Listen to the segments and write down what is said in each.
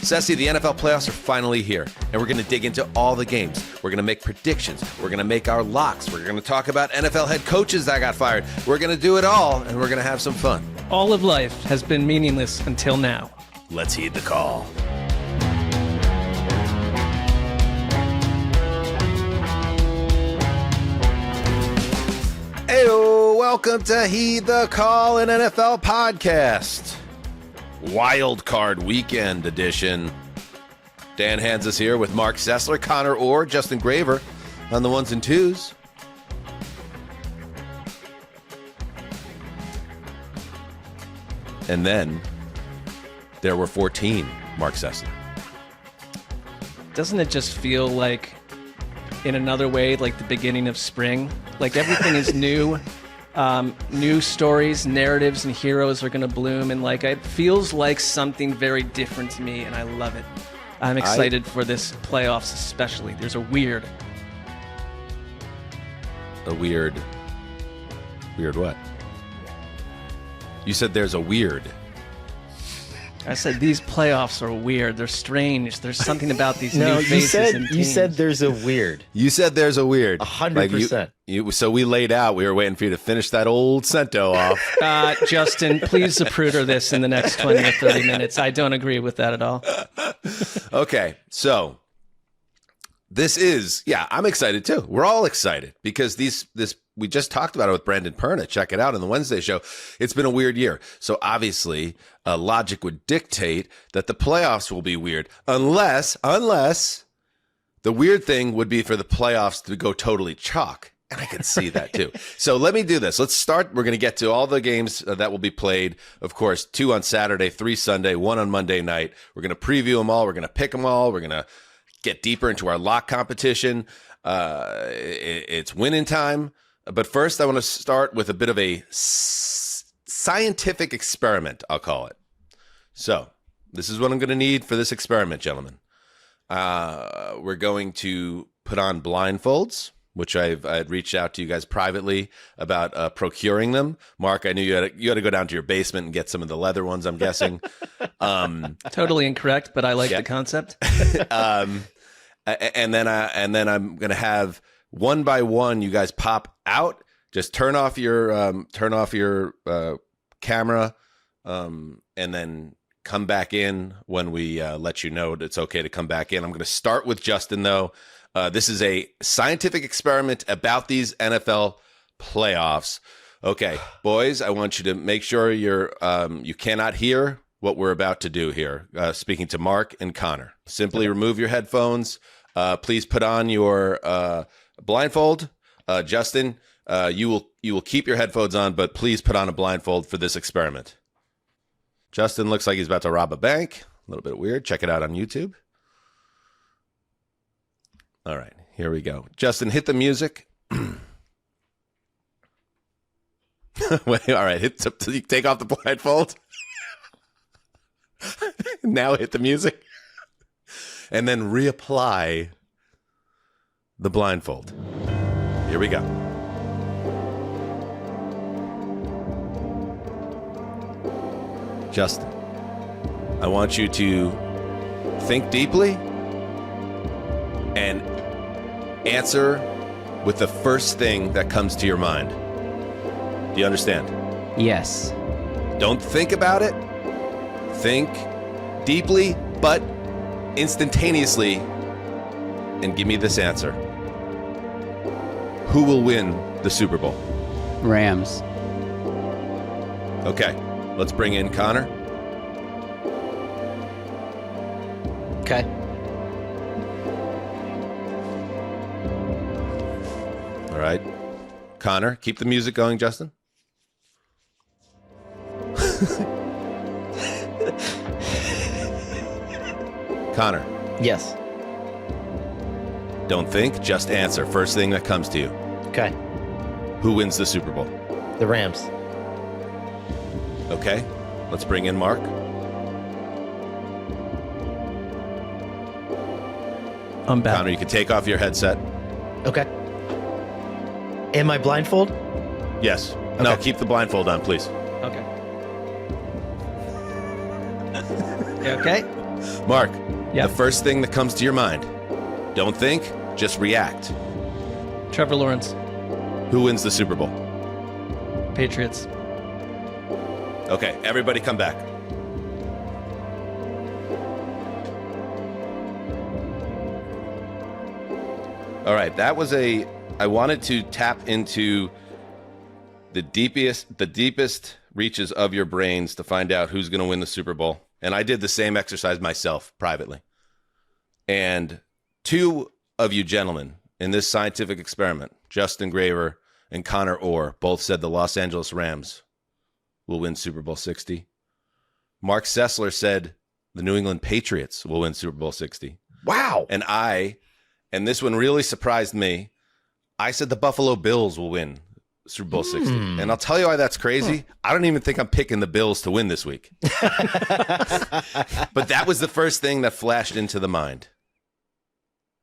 Sessy, the NFL playoffs are finally here, and we're going to dig into all the games. We're going to make predictions. We're going to make our locks. We're going to talk about NFL head coaches that got fired. We're going to do it all, and we're going to have some fun. All of life has been meaningless until now. Let's heed the call. Heyo, welcome to Heed the Call, an NFL podcast. Wild Card Weekend edition. Dan Hanzus here with Marc Sessler, Conor Orr, Justin Graver on the ones and twos. And then there were 14, Marc Sessler. Doesn't it just feel like, in another way, like the beginning of spring? Like everything is new. New stories, narratives, and heroes are going to bloom, and like it feels like something very different to me, and I love it. I'm excited for this playoffs, especially. There's a weird what? You said there's a weird. I said these playoffs are weird. They're strange. There's something about these new faces and teams. You said there's a weird. You said there's a weird. 100%. So we laid out. We were waiting for you to finish that old cento off. Justin, please zapruder this in the next 20 or 30 minutes. I don't agree with that at all. Okay, so this is, I'm excited too. We're all excited because we just talked about it with Brandon Perna. Check it out on the Wednesday show. It's been a weird year. So obviously, logic would dictate that the playoffs will be weird. Unless the weird thing would be for the playoffs to go totally chalk. And I can see that too. So let me do this. Let's start. We're going to get to all the games that will be played. Of course, 2 on Saturday, 3 Sunday, 1 on Monday night. We're going to preview them all. We're going to pick them all. We're going to get deeper into our lock competition. It's winning time. But first, I want to start with a bit of a scientific experiment, I'll call it. So this is what I'm going to need for this experiment, gentlemen. We're going to put on blindfolds, which I had reached out to you guys privately about procuring them. Mark, I knew you had to go down to your basement and get some of the leather ones, I'm guessing. Totally incorrect, but I like the concept. And then I'm going to have one by one, you guys pop out. Just turn off your camera, and then come back in when we let you know it's okay to come back in. I'm going to start with Justin, though. This is a scientific experiment about these NFL playoffs. Okay, boys, I want you to make sure you cannot hear what we're about to do here. Speaking to Mark and Conor, simply remove your headphones. Please put on your blindfold. Justin, you will keep your headphones on, but please put on a blindfold for this experiment. Justin looks like he's about to rob a bank. A little bit weird. Check it out on YouTube. All right, here we go. Justin, hit the music. Wait, all right, take off the blindfold. Now hit the music. And then reapply the blindfold. Here we go. Justin, I want you to think deeply and answer with the first thing that comes to your mind. Do you understand? Yes. Don't think about it. Think deeply, but instantaneously, and give me this answer. Who will win the Super Bowl? Rams. Okay, let's bring in Conor. Okay. All right. Conor, keep the music going, Justin. Conor. Yes. Don't think, just answer. First thing that comes to you. Okay. Who wins the Super Bowl? The Rams. Okay, let's bring in Mark. I'm back. Conor, you can take off your headset. Okay. Am I blindfold? Yes. Okay. No, keep the blindfold on, please. Okay. You okay? Mark, Yeah. the first thing that comes to your mind. Don't think, just react. Trevor Lawrence, Who wins the Super Bowl? Patriots. Okay, everybody come back. All right, that was I wanted to tap into the deepest reaches of your brains to find out who's going to win the Super Bowl. And I did the same exercise myself privately. And two of you gentlemen in this scientific experiment, Justin Graver and Conor Orr, both said the Los Angeles Rams will win Super Bowl 60. Marc Sessler said the New England Patriots will win Super Bowl 60. Wow. And this one really surprised me. I said the Buffalo Bills will win Super Bowl 60. And I'll tell you why that's crazy. I don't even think I'm picking the Bills to win this week. But that was the first thing that flashed into the mind.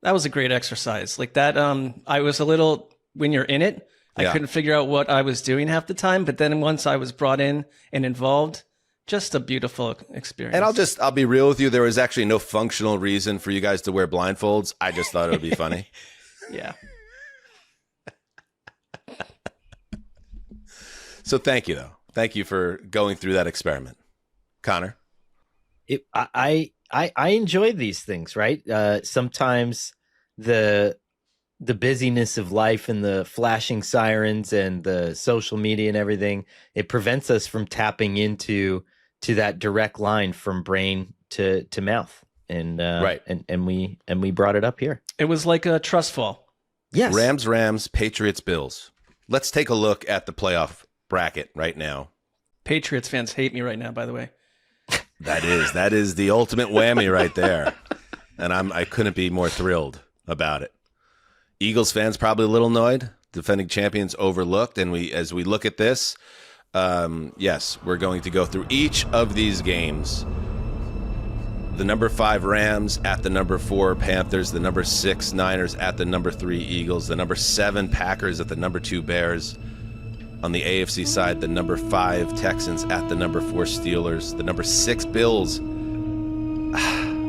That was a great exercise. Like that, I was a little, when you're in it, I Yeah. couldn't figure out what I was doing half the time. But then once I was brought in and involved, just a beautiful experience. And I'll be real with you. There was actually no functional reason for you guys to wear blindfolds. I just thought it would be funny. Yeah. So thank you, though. Thank you for going through that experiment. Connor? I enjoy these things, right? Sometimes the busyness of life and the flashing sirens and the social media and everything, it prevents us from tapping into that direct line from brain to mouth. And Right. and we brought it up here. It was like a trust fall. Yes. Rams, Patriots, Bills. Let's take a look at the playoff bracket right now. Patriots fans hate me right now, by the way. That is the ultimate whammy right there. And I couldn't be more thrilled about it. Eagles fans probably a little annoyed. Defending champions overlooked. And as we look at this, yes, we're going to go through each of these games. The number 5 Rams at the number 4 Panthers, the number 6 Niners at the number 3 Eagles, the number 7 Packers at the number 2 Bears. On the AFC side, the number 5 Texans at the number 4 Steelers, the number 6 Bills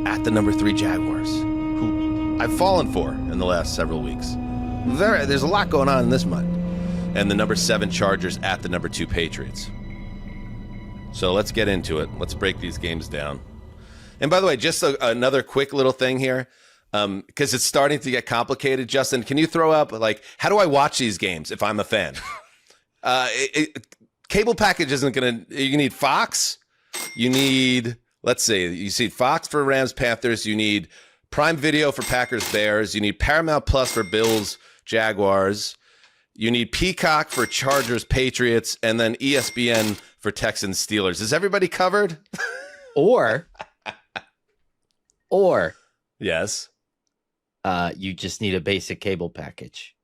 at the number 3 Jaguars, who I've fallen for in the last several weeks. There's a lot going on in this month. And the number 7 Chargers at the number 2 Patriots. So let's get into it. Let's break these games down. And by the way, just another quick little thing here, because it's starting to get complicated. Justin, can you throw up, like, how do I watch these games if I'm a fan? Cable package isn't going to, you need Fox. You need, let's see, you see Fox for Rams, Panthers. You need Prime Video for Packers, Bears. You need Paramount Plus for Bills, Jaguars. You need Peacock for Chargers, Patriots, and then ESPN for Texans, Steelers. Is everybody covered? Or Yes. you just need a basic cable package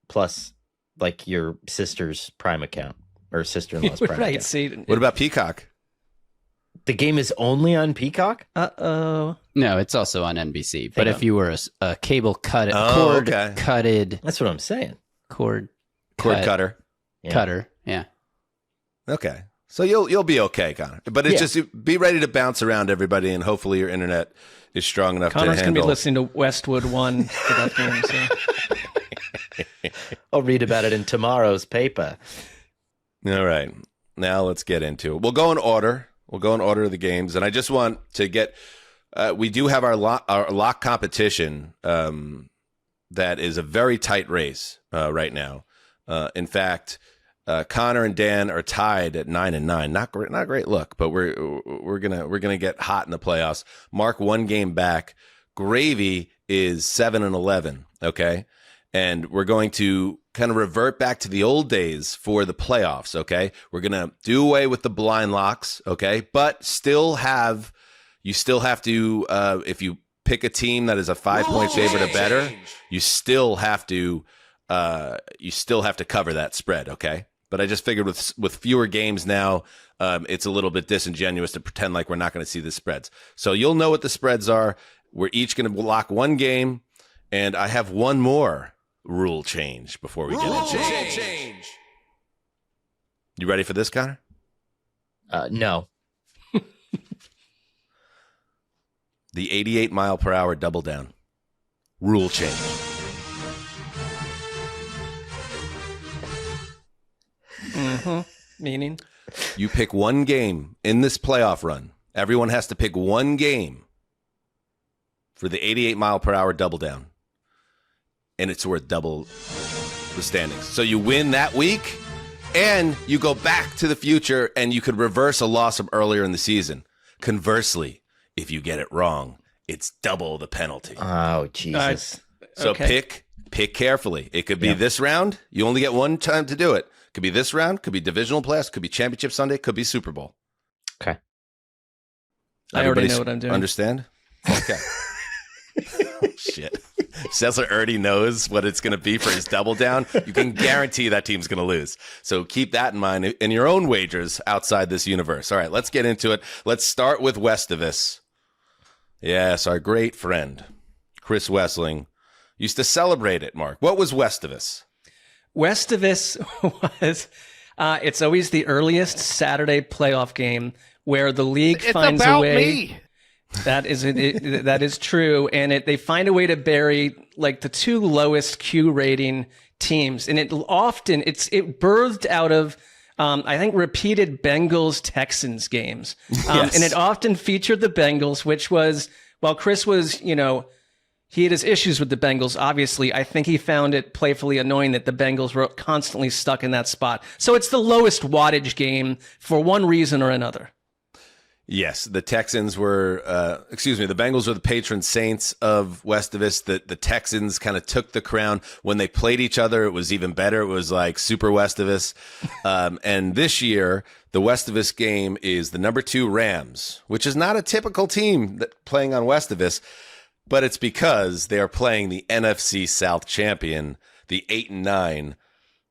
plus like your sister's Prime account or sister-in-law's Prime Right. account. See, What about Peacock? The game is only on Peacock? uh-oh. No, it's also on NBC. But Hang if you were a cable cord okay. cutted That's what I'm saying. cord Cutter. Yeah. cutter, yeah. Okay. So you'll be okay, Connor. But it's just be ready to bounce around everybody, and hopefully your internet is strong enough Connor's to going to be handle. listening to Westwood 1 for that game. So. I'll read about it in tomorrow's paper. All right. Now let's get into it. We'll go in order. We'll go in order of the games, and I just want to get. We do have our lock competition that is a very tight race right now. In fact, Connor and Dan are tied at 9-9. Not great look, but we're gonna get hot in the playoffs. Mark 1 game back. Gravy is 7-11. Okay, and we're going to kind of revert back to the old days for the playoffs. Okay, we're gonna do away with the blind locks. Okay, but you still have to if you pick a team that is a 5-point favorite or better, you still have to cover that spread. Okay. But I just figured with fewer games now, it's a little bit disingenuous to pretend like we're not going to see the spreads. So you'll know what the spreads are. We're each going to lock one game, and I have one more rule change before we get into it. You ready for this, Connor? No. The 88 mile per hour double down. Rule change. Meaning? You pick one game in this playoff run. Everyone has to pick one game for the 88 mile per hour double down. And it's worth double the standings. So you win that week, and you go back to the future, and you could reverse a loss from earlier in the season. Conversely, if you get it wrong, it's double the penalty. Oh, Jesus. So okay. pick carefully. It could be this round. You only get one time to do it. Could be this round. Could be divisional playoffs. Could be championship Sunday. Could be Super Bowl. Okay. I already know what I'm doing. Understand? Okay. Shit. Sessler already knows what it's going to be for his double down. You can guarantee that team's going to lose. So keep that in mind in your own wagers outside this universe. All right, let's get into it. Let's start with Westivus. Yes, our great friend, Chris Wessling, used to celebrate it, Mark. What was Westivus? Westivus was, it's always the earliest Saturday playoff game where the league finds a way. Me. That is true, and they find a way to bury like the two lowest Q rating teams, and it birthed out of I think repeated Bengals Texans games, Yes. and it often featured the Bengals, which was while Chris was he had his issues with the Bengals. Obviously, I think he found it playfully annoying that the Bengals were constantly stuck in that spot. So it's the lowest wattage game for one reason or another. Yes, the Texans were, the Bengals were the patron saints of Westivus. The Texans kind of took the crown. When they played each other, it was even better. It was like Super Westivus. And this year, the Westivus game is the number 2 Rams, which is not a typical team playing on Westivus, but it's because they are playing the NFC South champion, the 8-9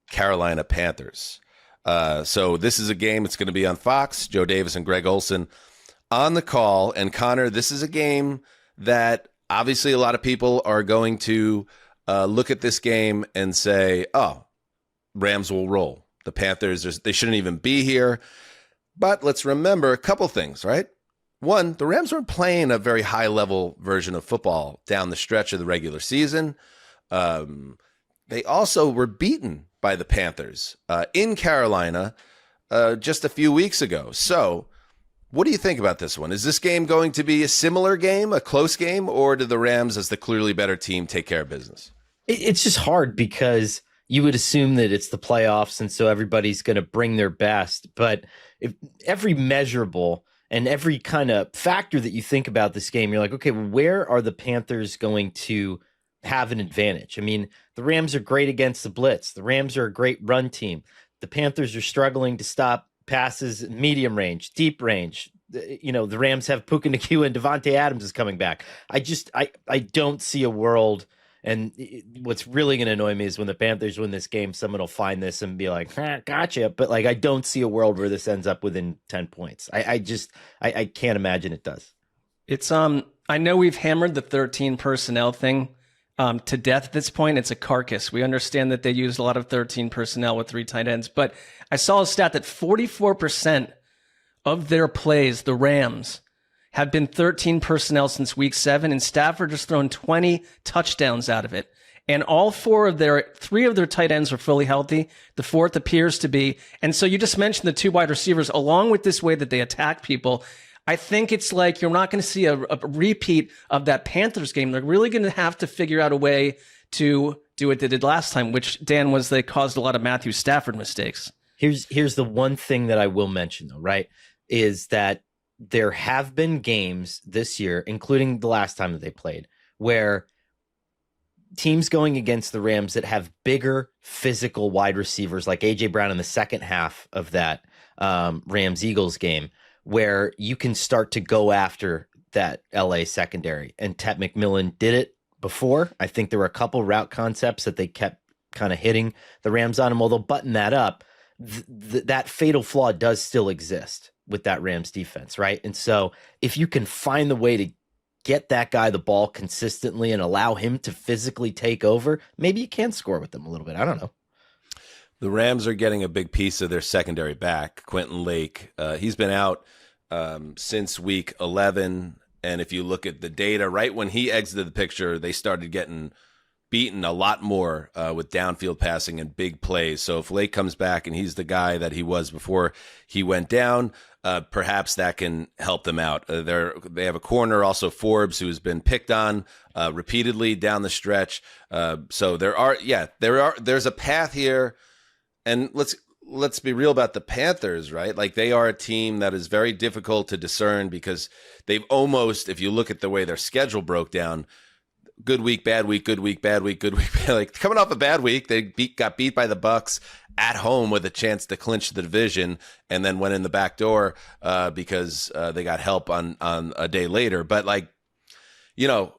Carolina Panthers. So this is a game. It's going to be on Fox. Joe Davis and Greg Olson on the call. And Connor, this is a game that obviously a lot of people are going to look at this game and say, oh, Rams will roll. The Panthers, they shouldn't even be here. But let's remember a couple things, right? One, the Rams weren't playing a very high-level version of football down the stretch of the regular season. They also were beaten by the Panthers in Carolina just a few weeks ago. So what do you think about this one? Is this game going to be a similar game, a close game, or do the Rams, as the clearly better team, take care of business? It's just hard because you would assume that it's the playoffs, and so everybody's going to bring their best. But if every measurable and every kind of factor that you think about this game, you're like, okay, where are the Panthers going to have an advantage? I mean, the Rams are great against the blitz. The Rams are a great run team. The Panthers are struggling to stop passes in medium range, deep range. The Rams have Puka Nacua and Devontae Adams is coming back. I don't see a world. And what's really going to annoy me is when the Panthers win this game, someone will find this and be like, gotcha. But I don't see a world where this ends up within 10 points. I can't imagine it does. It's I know we've hammered the 13 personnel thing to death at this point. It's a carcass. We understand that they used a lot of 13 personnel with 3 tight ends, but I saw a stat that 44% of their plays, the Rams, have been 13 personnel since week 7, and Stafford has thrown 20 touchdowns out of it. And all 3 of their tight ends are fully healthy. The 4th appears to be. And so you just mentioned the 2 wide receivers, along with this way that they attack people. I think it's like you're not going to see a repeat of that Panthers game. They're really going to have to figure out a way to do what they did last time, which, Dan, was they caused a lot of Matthew Stafford mistakes. Here's the one thing that I will mention, though, right, is that there have been games this year, including the last time that they played, where teams going against the Rams that have bigger physical wide receivers, like A.J. Brown in the second half of that Rams-Eagles game, where you can start to go after that L.A. secondary. And Tet McMillan did it before. I think there were a couple route concepts that they kept kind of hitting the Rams on, and while they'll button that up, that fatal flaw does still exist with that Rams defense, right? And so if you can find the way to get that guy the ball consistently and allow him to physically take over, maybe you can score with them a little bit. I don't know. The Rams are getting a big piece of their secondary back, Quentin Lake. He's been out since week 11, And if you look at the data, right when he exited the picture, they started getting beaten a lot more with downfield passing and big plays. So if Lake comes back and he's the guy that he was before he went down, perhaps that can help them out. They have a corner, also Forbes, who's been picked on repeatedly down the stretch. So there's a path here. And let's be real about the Panthers, right? Like, they are a team that is very difficult to discern because they've almost, if you look at the way their schedule broke down, good week, bad week, good week, bad week, good week. Like, coming off a bad week, they got beat by the Bucs at home with a chance to clinch the division, and then went in the back door because they got help on a day later. But, like, you know,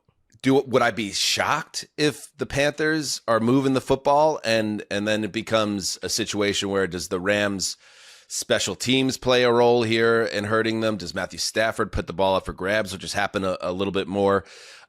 would I be shocked if the Panthers are moving the football and then it becomes a situation where does the Rams special teams play a role here in hurting them? Does Matthew Stafford put the ball up for grabs, which has happened a little bit more?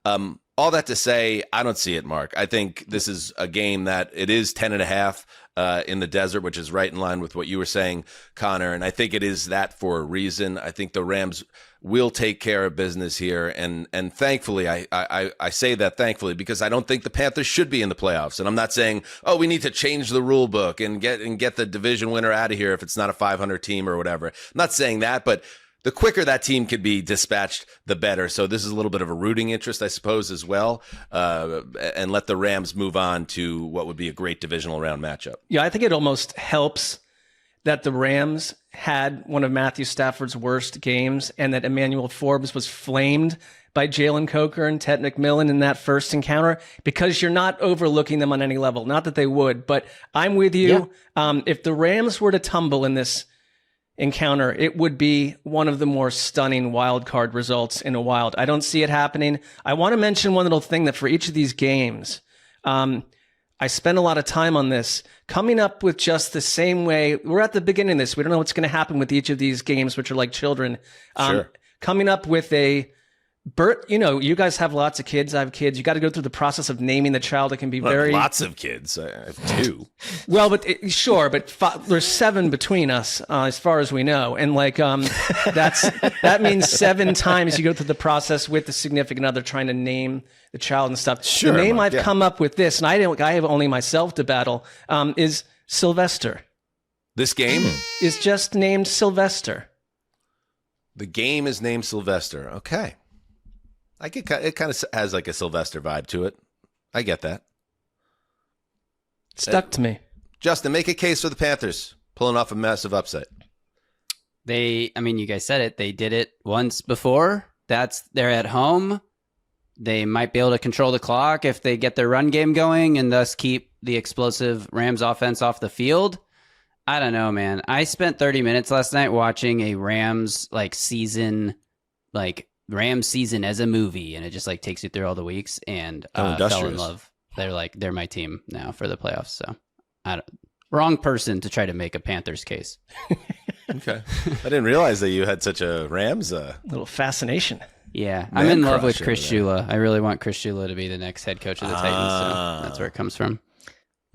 All that to say, I don't see it, Mark. I think this is a game that it is 10.5 in the desert, which is right in line with what you were saying, Connor. And I think it is that for a reason. I think the Rams will take care of business here. And thankfully, I say that thankfully, because I don't think the Panthers should be in the playoffs. And I'm not saying, oh, we need to change the rule book and get the division winner out of here if it's not a 500 team or whatever. I'm not saying that, but the quicker that team could be dispatched, the better. So this is a little bit of a rooting interest, I suppose, as well, and let the Rams move on to what would be a great divisional round matchup. Yeah, I think it almost helps that the Rams had one of Matthew Stafford's worst games and that Emmanuel Forbes was flamed by Jalen Coker and Ted McMillan in that first encounter, because you're not overlooking them on any level. Not that they would, but I'm with you. Yeah. If the Rams were to tumble in this encounter, it would be one of the more stunning wild card results in a while. I don't see it happening. I want to mention one little thing that for each of these games, I spent a lot of time on this, coming up with just the same way. We're at the beginning of this. We don't know what's going to happen with each of these games, which are like children. Sure. Coming up with you guys have lots of kids. I have kids. You got to go through the process of naming the child. It can be very lots of kids. I have 2. Well, but there's 7 between us, as far as we know, and that means 7 times you go through the process with the significant other trying to name the child and stuff. Sure, the name Mark, I've come up with this, and I have only myself to battle, is Sylvester. This game is just named Sylvester. The game is named Sylvester. Okay. It kind of has like a Sylvester vibe to it. I get that. Stuck to me. Justin, make a case for the Panthers pulling off a massive upset. You guys said it. They did it once before. They're at home. They might be able to control the clock if they get their run game going and thus keep the explosive Rams offense off the field. I don't know, man. I spent 30 minutes last night watching a Rams season, Rams season as a movie, and it just takes you through all the weeks, and fell in love. They're my team now for the playoffs. So wrong person to try to make a Panthers case. Okay. I didn't realize that you had such a Rams little fascination. Yeah, I'm in love with Chris Shula. I really want Chris Shula to be the next head coach of the Titans, so that's where it comes from.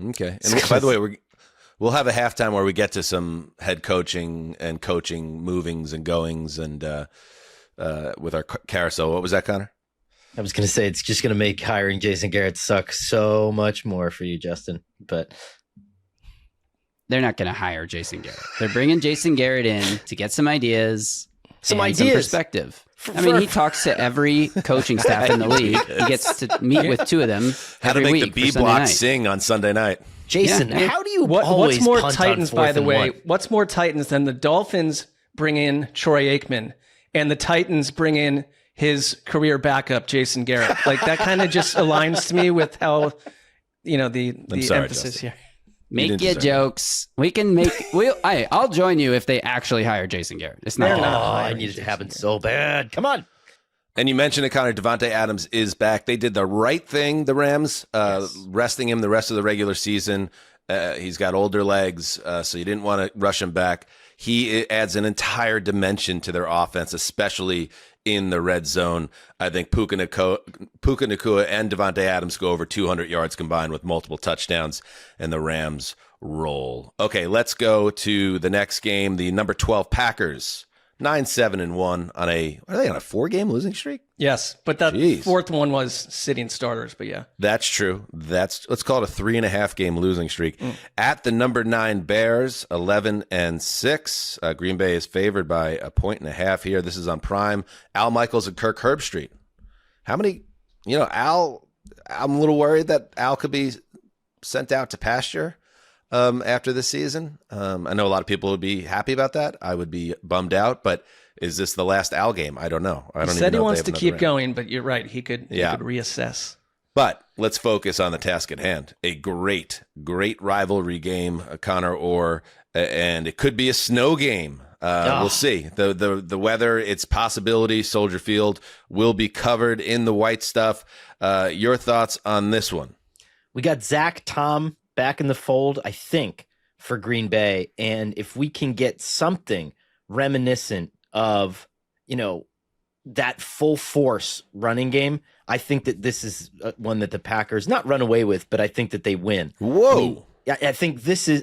Okay. And by the way, we'll have a halftime where we get to some head coaching and coaching movings and goings and with our carousel. What was that, Connor? I was going to say it's just going to make hiring Jason Garrett suck so much more for you, Justin. But they're not going to hire Jason Garrett. They're bringing Jason Garrett in to get some ideas, some perspective. He talks to every coaching staff in the league. He gets to meet with 2 of them. How to make the B block sing on Sunday night. Jason, how do you always what's more punt Titans, on by the way? 4th and 1? What's more Titans than the Dolphins bring in Troy Aikman and the Titans bring in his career backup, Jason Garrett? That kind of just aligns to me with how, the emphasis Justin. here. Make your jokes. We can make. I'll join you if they actually hire Jason Garrett. It's not. I need it to happen so bad. Come on. And you mentioned it, Connor. Devontae Adams is back. They did the right thing, the Rams, resting him the rest of the regular season. He's got older legs, so you didn't want to rush him back. He adds an entire dimension to their offense, especially in the red zone. I think Puka Nacua and Devontae Adams go over 200 yards combined with multiple touchdowns, and the Rams roll. Okay, let's go to the next game. The number 12 Packers, 9-7-1 on are they on a 4-game losing streak? Yes, but that Jeez. fourth one was sitting starters. But yeah, That's true. Let's call it a 3.5-game losing streak. At the number 9 Bears, 11-6. Green Bay is favored by 1.5 here. This is on Prime. Al Michaels and Kirk Herbstreit. How many? Al. I'm a little worried that Al could be sent out to pasture after this season. I know a lot of people would be happy about that. I would be bummed out, but is this the last Al game? I don't know. He said he wants to keep going, but you're right. He could reassess. But let's focus on the task at hand. A great rivalry game, Conor Orr, and it could be a snow game. We'll see. The weather, its possibility, Soldier Field will be covered in the white stuff. Your thoughts on this one? We got Zach Tom back in the fold, I think, for Green Bay. And if we can get something reminiscent of, that full force running game, I think that this is one that the Packers not run away with, but I think that they win. Whoa. I think this is,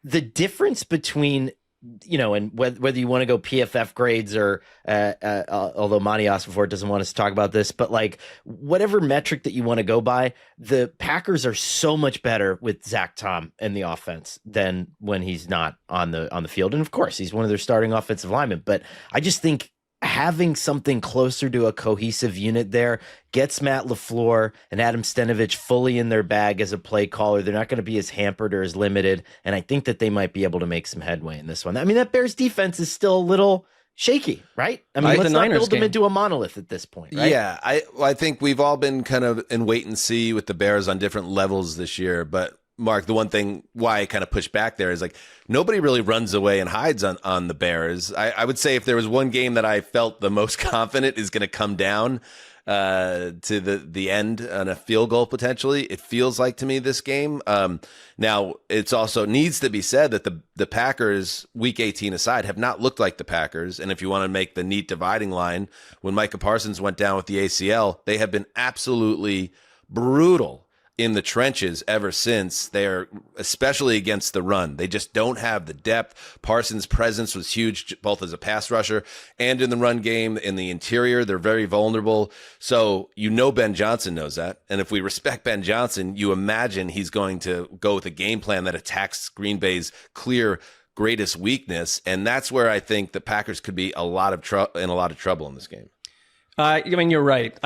the difference between, and whether you want to go PFF grades or, although Monty asked before, doesn't want us to talk about this, but like whatever metric that you want to go by, the Packers are so much better with Zach Tom in the offense than when he's not on the field. And of course, he's one of their starting offensive linemen. But I just think having something closer to a cohesive unit there gets Matt LaFleur and Adam Stenavich fully in their bag as a play caller. They're not going to be as hampered or as limited. And I think that they might be able to make some headway in this one. That Bears defense is still a little shaky, right? Let's not build them into a monolith at this point, right? Yeah, I think we've all been kind of in wait and see with the Bears on different levels this year. But Mark, the one thing why I kind of push back there is like nobody really runs away and hides on the Bears. I would say if there was one game that I felt the most confident is going to come down to the end on a field goal potentially, it feels like to me this game. Now, it's also needs to be said that the Packers, Week 18 aside, have not looked like the Packers. And if you want to make the neat dividing line, when Micah Parsons went down with the ACL, they have been absolutely brutal in the trenches ever since. They're especially against the run. They just don't have the depth. Parsons' presence was huge, both as a pass rusher and in the run game. In the interior, they're very vulnerable. So Ben Johnson knows that. And if we respect Ben Johnson, you imagine he's going to go with a game plan that attacks Green Bay's clear greatest weakness. And that's where I think the Packers could be in a lot of trouble in this game. You're right.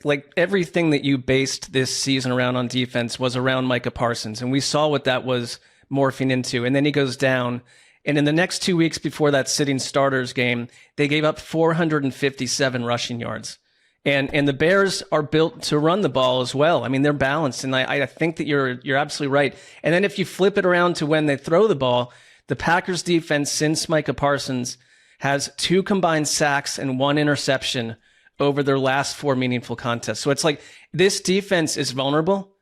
Like everything that you based this season around on defense was around Micah Parsons, and we saw what that was morphing into. And then he goes down, and in the next 2 weeks before that sitting starters game, they gave up 457 rushing yards. And the Bears are built to run the ball as well. They're balanced, and I think that you're absolutely right. And then if you flip it around to when they throw the ball, the Packers defense since Micah Parsons has 2 combined sacks and 1 interception over their last 4 meaningful contests. So it's like this defense is vulnerable.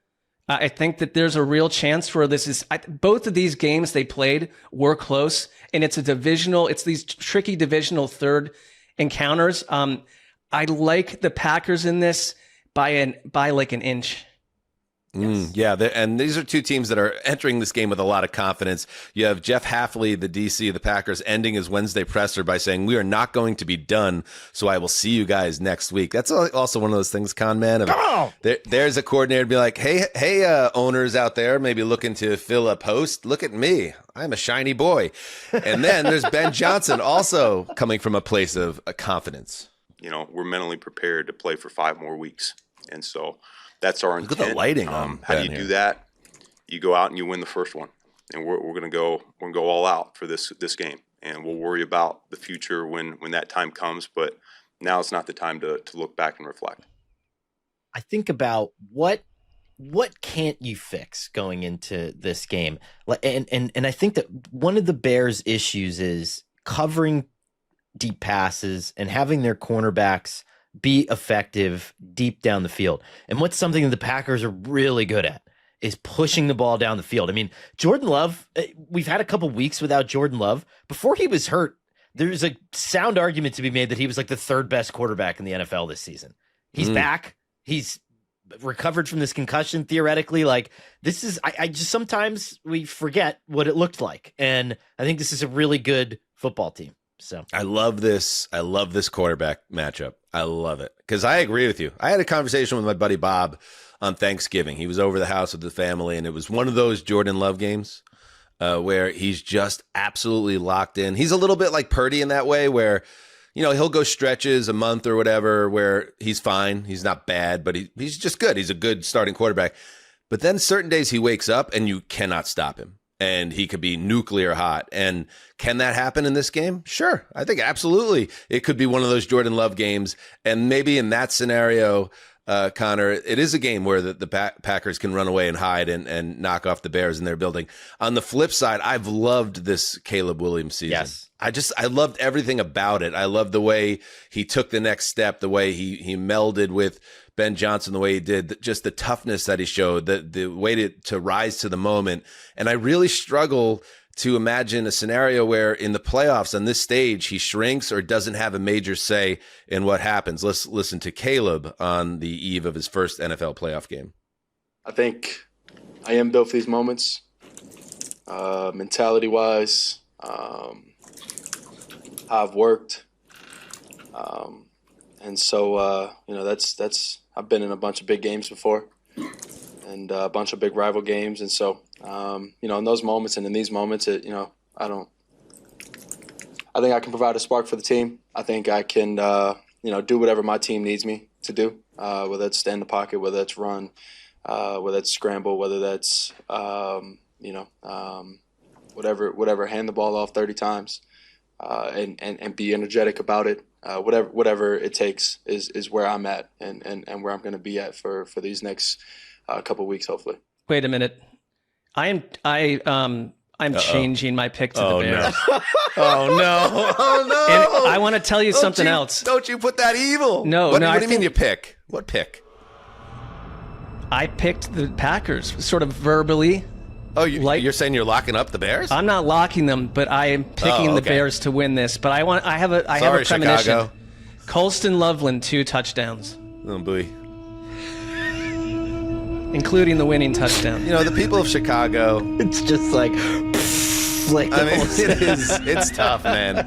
I think that there's a real chance for both of these games they played were close, and it's these tricky divisional third encounters. I like the Packers in this by like an inch. Yeah, and these are two teams that are entering this game with a lot of confidence. You have Jeff Hafley, the DC of the Packers, ending his Wednesday presser by saying, "We are not going to be done, so I will see you guys next week." That's also one of those things, con man. There's a coordinator to be like, hey, owners out there, maybe looking to fill a post. Look at me. I'm a shiny boy. And then there's Ben Johnson also coming from a place of confidence. We're mentally prepared to play for 5 more weeks. And so that's our intent. Look at the lighting on. How do you do that? You go out and you win the first one, and we're going to go all out for this game, and we'll worry about the future when that time comes. But now it's not the time to look back and reflect. I think about what can't you fix going into this game, and I think that one of the Bears' issues is covering deep passes and having their cornerbacks be effective deep down the field. And what's something that the Packers are really good at is pushing the ball down the field. Jordan Love, we've had a couple weeks without Jordan Love. Before he was hurt, there's a sound argument to be made that he was like the 3rd best quarterback in the NFL this season. He's back. He's recovered from this concussion theoretically. Like this is, I just, sometimes we forget what it looked like. And I think this is a really good football team. So I love this. I love this quarterback matchup. I love it because I agree with you. I had a conversation with my buddy Bob on Thanksgiving. He was over the house with the family, and it was one of those Jordan Love games where he's just absolutely locked in. He's a little bit like Purdy in that way where, you know, he'll go stretches a month or whatever where he's fine. He's not bad, but he's just good. He's a good starting quarterback. But then certain days he wakes up and you cannot stop him. And he could be nuclear hot. And can that happen in this game? Sure. I think absolutely. It could be one of those Jordan Love games. And maybe in that scenario, Connor, it is a game where the Packers can run away and hide and knock off the Bears in their building. On the flip side, I've loved this Caleb Williams season. Yes. I loved everything about it. I loved the way he took the next step, the way he melded with Ben Johnson, the way he did, just the toughness that he showed, the way to rise to the moment. And I really struggle to imagine a scenario where in the playoffs on this stage, he shrinks or doesn't have a major say in what happens. Let's listen to Caleb on the eve of his first NFL playoff game. I think I am built for these moments, mentality-wise, how I've worked. And so, you know, that's I've been in a bunch of big games before and a bunch of big rival games. And so, you know, in those moments and in these moments, I think I can provide a spark for the team. I think I can, you know, do whatever my team needs me to do, whether it's stay in the pocket, whether it's run, whether it's scramble, whether that's, you know, whatever, hand the ball off 30 times and be energetic about it. Whatever it takes is where I'm at and where I'm going to be at for these next couple of weeks, hopefully. Wait a minute. I'm changing my pick to the Bears. No. Oh no! Oh no! And I want to tell you something else. Don't you put that evil? No, What no. do you mean you pick? What pick? I picked the Packers, sort of verbally. Oh, you're saying you're locking up the Bears? I'm not locking them, but I am picking the Bears to win this. But I have a premonition. Chicago. Colston Loveland, 2 touchdowns, Oh boy! including the winning touchdown. You know the people of Chicago. it's just like I mean, it's tough, man.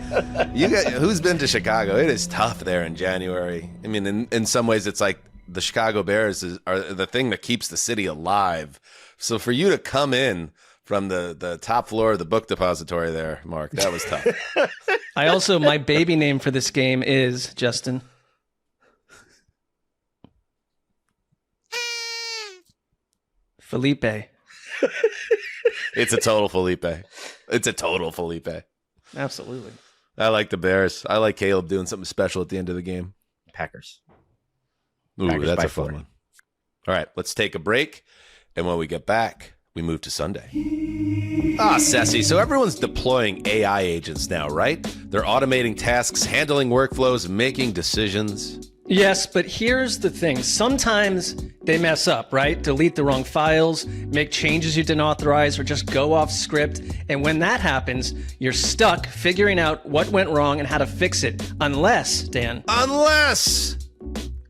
Who's been to Chicago? It is tough there in January. I mean, in some ways, it's like the Chicago Bears are the thing that keeps the city alive. So for you to come in from the top floor of the book depository there, Mark, that was tough. My baby name for this game is Justin. Felipe. It's a total Felipe. It's a total Felipe. Absolutely. I like the Bears. I like Caleb doing something special at the end of the game. Packers. Ooh, Packers that's by a fun 4. one. All right, let's take a break. And when we get back, we move to Sunday. Sessy. So everyone's deploying AI agents now, right? They're automating tasks, handling workflows, making decisions. Yes, but here's the thing. Sometimes they mess up, right? Delete the wrong files, make changes you didn't authorize, or just go off script. And when that happens, you're stuck figuring out what went wrong and how to fix it. Unless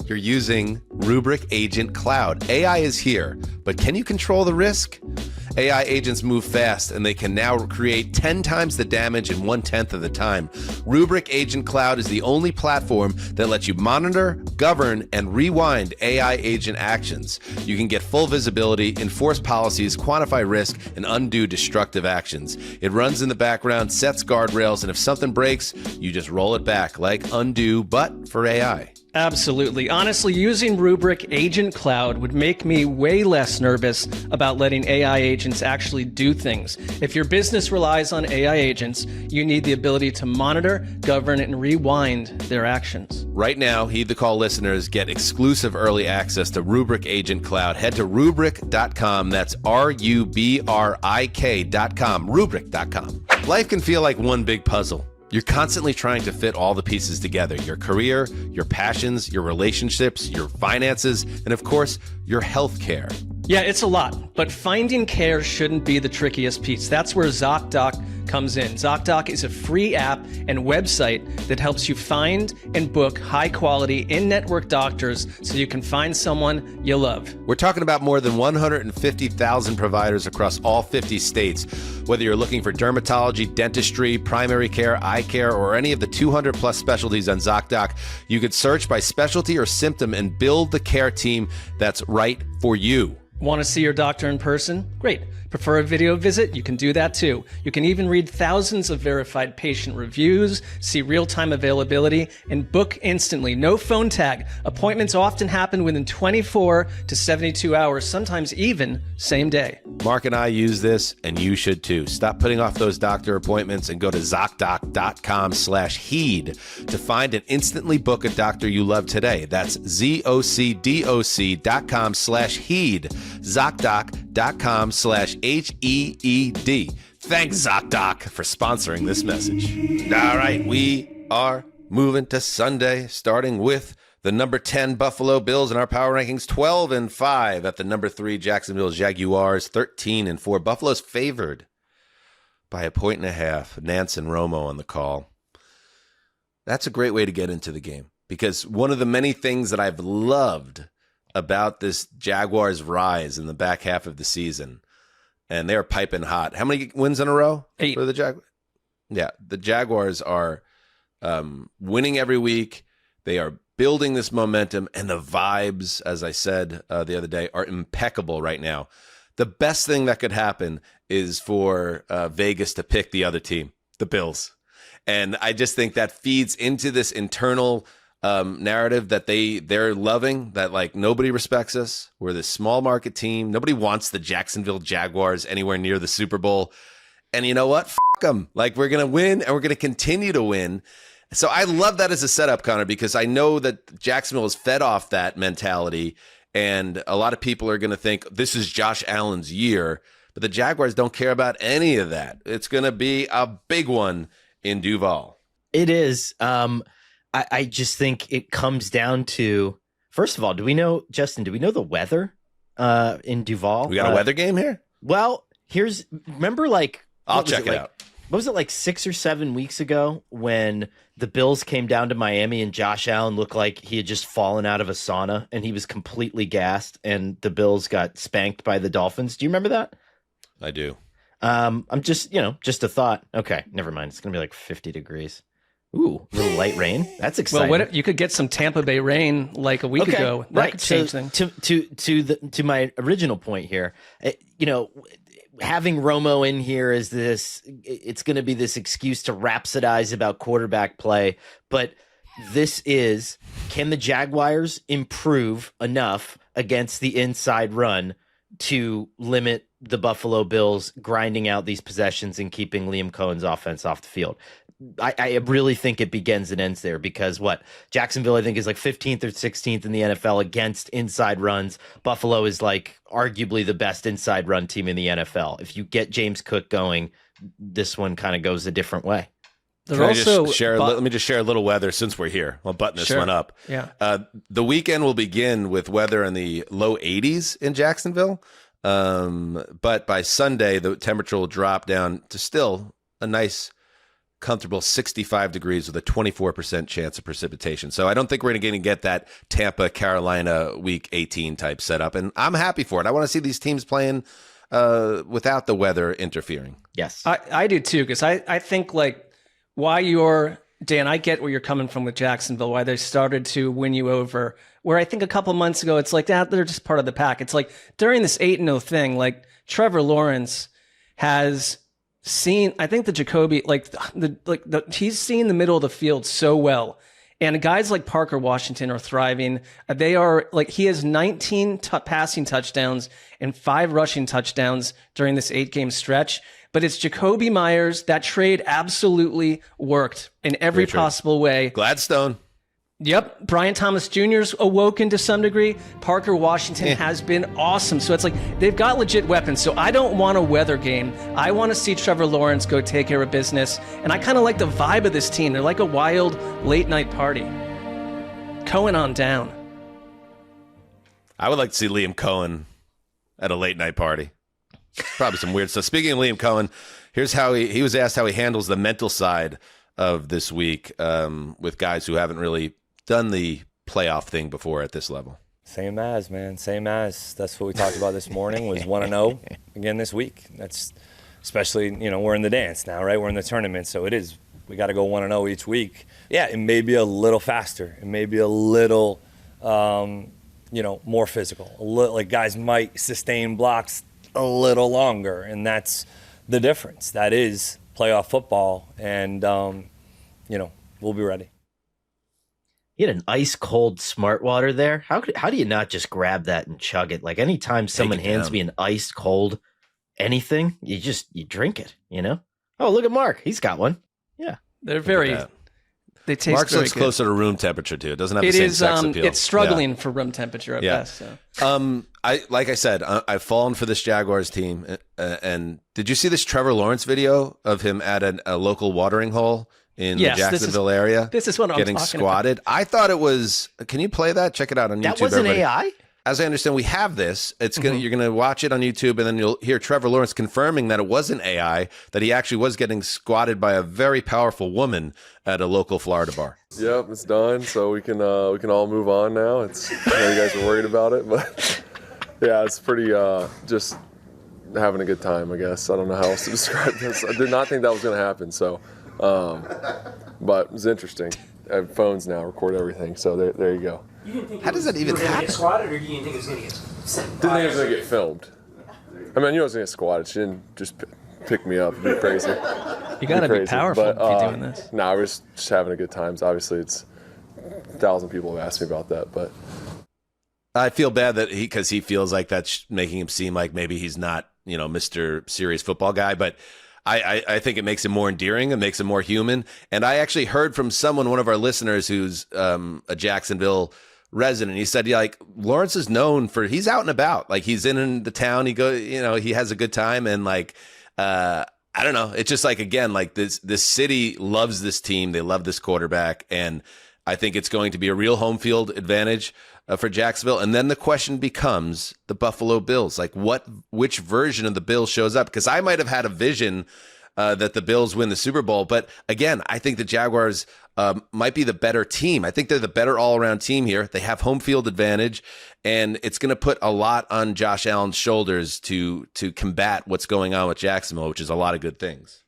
you're using Rubrik Agent Cloud. AI is here, but can you control the risk? AI agents move fast, and they can now create 10 times the damage in 1/10 of the time. Rubrik Agent Cloud is the only platform that lets you monitor, govern, and rewind AI agent actions. You can get full visibility, enforce policies, quantify risk, and undo destructive actions. It runs in the background, sets guardrails, and if something breaks, you just roll it back, like undo, but for AI. Absolutely. Honestly, using Rubrik Agent Cloud would make me way less nervous about letting AI agents actually do things. If your business relies on AI agents, you need the ability to monitor, govern, and rewind their actions. Right now, Heed the Call listeners get exclusive early access to Rubrik Agent Cloud. Head to Rubrik.com. That's RUBRIK.com. Rubrik.com. Life can feel like one big puzzle. You're constantly trying to fit all the pieces together. Your career, your passions, your relationships, your finances, and of course, your health care. Yeah, it's a lot, but finding care shouldn't be the trickiest piece. That's where ZocDoc comes in. ZocDoc is a free app and website that helps you find and book high-quality in-network doctors so you can find someone you love. We're talking about more than 150,000 providers across all 50 states. Whether you're looking for dermatology, dentistry, primary care, eye care, or any of the 200-plus specialties on ZocDoc, you could search by specialty or symptom and build the care team that's right for you. Want to see your doctor in person? Great. Prefer a video visit? You can do that too. You can even read thousands of verified patient reviews, see real-time availability, and book instantly. No phone tag. Appointments often happen within 24 to 72 hours, sometimes even same day. Mark and I use this, and you should too. Stop putting off those doctor appointments and go to ZocDoc.com/heed to find and instantly book a doctor you love today. That's ZocDoc.com/heed. ZocDoc.com/HEED. Thanks, ZocDoc, for sponsoring this message. All right, we are moving to Sunday, starting with the number 10 Buffalo Bills in our power rankings, 12-5 at the number 3 Jacksonville Jaguars, 13-4. Buffalo's favored by 1.5. Nance and Romo on the call. That's a great way to get into the game because one of the many things that I've loved about this Jaguars rise in the back half of the season, and they're piping hot. How many wins in a row 8 for the Jaguars? Yeah, the Jaguars are winning every week. They are building this momentum, and the vibes, as I said the other day, are impeccable right now. The best thing that could happen is for Vegas to pick the other team, the Bills. And I just think that feeds into this internal narrative that they're loving, that like nobody respects us. We're this small market team. Nobody wants the Jacksonville Jaguars anywhere near the Super Bowl. And you know what? Fuck them. Like, we're going to win, and we're going to continue to win. So I love that as a setup, Connor, because I know that Jacksonville is fed off that mentality, and a lot of people are going to think this is Josh Allen's year, but the Jaguars don't care about any of that. It's going to be a big one in Duval. It is. I just think it comes down to, first of all, Justin, do we know the weather in Duval? We got a weather game here? Well, remember I'll check it out. What was it, like 6 or 7 weeks ago when the Bills came down to Miami and Josh Allen looked like he had just fallen out of a sauna and he was completely gassed and the Bills got spanked by the Dolphins? Do you remember that? I do. I'm just a thought. Okay, never mind. It's going to be like 50 degrees. Ooh, a little light rain. That's exciting. Well, you could get some Tampa Bay rain like a week ago. That could change things. To my original point here, having Romo in here is it's going to be this excuse to rhapsodize about quarterback play. But can the Jaguars improve enough against the inside run to limit the Buffalo Bills grinding out these possessions and keeping Liam Cohen's offense off the field? I really think it begins and ends there because Jacksonville, I think, is like 15th or 16th in the NFL against inside runs. Buffalo is like arguably the best inside run team in the NFL. If you get James Cook going, this one kind of goes a different way. Let me just share a little weather since we're here. I'll button this one up. Yeah. The weekend will begin with weather in the low 80s in Jacksonville. But by Sunday, the temperature will drop down to still a nice, comfortable 65 degrees with a 24% chance of precipitation. So I don't think we're going to get that Tampa, Carolina week 18 type setup. And I'm happy for it. I want to see these teams playing without the weather interfering. Yes. I do too, because I think Dan, I get where you're coming from with Jacksonville, why they started to win you over. Where I think a couple months ago, it's like that they're just part of the pack. It's like during this 8-0 thing, like Trevor Lawrence has seen, I think the Jacoby, he's seen the middle of the field so well. And guys like Parker Washington are thriving. They are he has 19 passing touchdowns and 5 rushing touchdowns during this 8-game stretch. But it's Jacoby Myers. That trade absolutely worked in every possible way. Gladstone. Yep. Brian Thomas Jr.'s awoken to some degree. Parker Washington has been awesome. So it's like they've got legit weapons. So I don't want a weather game. I want to see Trevor Lawrence go take care of business. And I kind of like the vibe of this team. They're like a wild late night party. Cohen on down. I would like to see Liam Cohen at a late night party. Probably some weird stuff. Speaking of Liam Cohen, Here's how he was asked how he handles the mental side of this week with guys who haven't really done the playoff thing before at this level. Same as, man. Same as. That's what we talked about this morning was 1-0 again this week. That's especially, we're in the dance now, right? We're in the tournament, so we got to go 1-0 each week. Yeah, it may be a little faster. It may be a little, more physical. Like guys might sustain blocks a little longer, and that's the difference. That is playoff football, and, we'll be ready. You had an ice cold smart water there. How do you not just grab that and chug it? Like anytime someone hands me an ice cold anything, you drink it, Oh, look at Mark. He's got one. Yeah. They're very, they taste Mark's very looks good. closer to room temperature too. It doesn't have the same sex appeal. It's struggling for room temperature at best. So. Like I said, I've fallen for this Jaguars team. And did you see this Trevor Lawrence video of him at a local watering hole in the Jacksonville area? This is what I'm getting talking squatted. about. I thought it was. Can you play that? Check it out on YouTube. That wasn't everybody. AI? As I understand, we have this. It's gonna you're gonna watch it on YouTube, and then you'll hear Trevor Lawrence confirming that it wasn't AI, that he actually was getting squatted by a very powerful woman at a local Florida bar. Yep, it's done. So we can all move on now. I know you guys were worried about it, but yeah, it's pretty just having a good time, I guess. I don't know how else to describe this. I did not think that was going to happen. So, but it was interesting. I have phones now, record everything. So there you go. You didn't think How does that even happen? Get squatted, or you didn't think it was going to get sent? Didn't think it was going to get filmed. I mean, I knew I was going to get squatted. She didn't just pick me up. It'd be crazy. You got to be powerful but, if you're doing this. No, I was just having a good time. Obviously, it's 1,000 people have asked me about that, but I feel bad that because he feels like that's making him seem like maybe he's not, Mr. Serious Football Guy, but I think it makes him more endearing. It makes him more human. And I actually heard from one of our listeners who's a Jacksonville resident. He said, Lawrence is known for, he's out and about. Like he's in the town. He he has a good time. And I don't know. It's just again, this city loves this team. They love this quarterback. And I think it's going to be a real home field advantage for Jacksonville. And then the question becomes the Buffalo Bills. Which version of the Bills shows up? Because I might have had a vision that the Bills win the Super Bowl. But again, I think the Jaguars might be the better team. I think they're the better all-around team here. They have home field advantage, and it's going to put a lot on Josh Allen's shoulders to combat what's going on with Jacksonville, which is a lot of good things.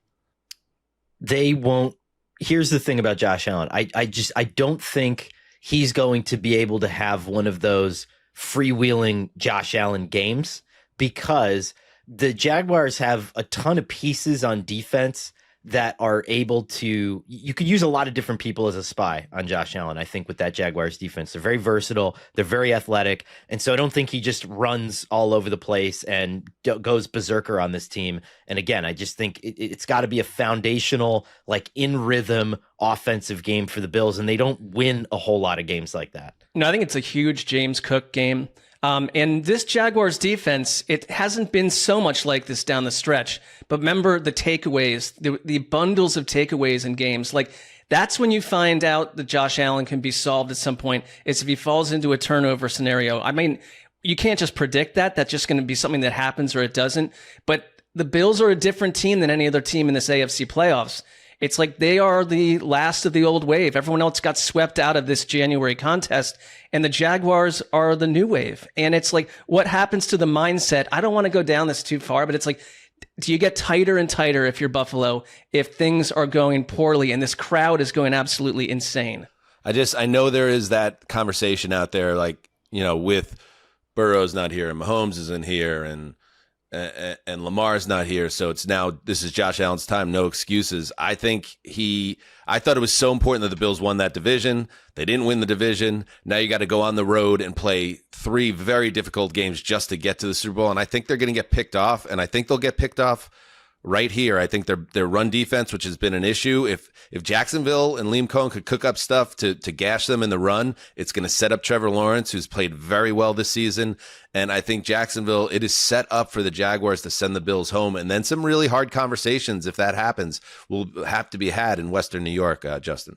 They won't. Here's the thing about Josh Allen. I don't think he's going to be able to have one of those freewheeling Josh Allen games because the Jaguars have a ton of pieces on defense that are able to, you could use a lot of different people as a spy on Josh Allen, I think, with that Jaguars defense. They're very versatile. They're very athletic. And so I don't think he just runs all over the place and goes berserker on this team. And again, I just think it's got to be a foundational, in rhythm offensive game for the Bills. And they don't win a whole lot of games like that. No, I think it's a huge James Cook game. And this Jaguars defense, it hasn't been so much like this down the stretch. But remember the takeaways, the bundles of takeaways in games. That's when you find out that Josh Allen can be solved at some point. It's if he falls into a turnover scenario. I mean, you can't just predict that. That's just going to be something that happens or it doesn't. But the Bills are a different team than any other team in this AFC playoffs. It's like they are the last of the old wave. Everyone else got swept out of this January contest, and the Jaguars are the new wave. And it's what happens to the mindset? I don't want to go down this too far, but it's do you get tighter and tighter if you're Buffalo, if things are going poorly and this crowd is going absolutely insane? I know there is that conversation out there, with Burrow's not here and Mahomes isn't here and Lamar's not here, so this is Josh Allen's time, no excuses. I thought it was so important that the Bills won that division. They didn't win the division. Now you got to go on the road and play 3 very difficult games just to get to the Super Bowl, and I think they're going to get picked off, and I think they'll get picked off right here. I think their run defense, which has been an issue, if Jacksonville and Liam Cohen could cook up stuff to gash them in the run, it's going to set up Trevor Lawrence, who's played very well this season. And I think Jacksonville, it is set up for the Jaguars to send the Bills home. And then some really hard conversations, if that happens, will have to be had in Western New York, Justin.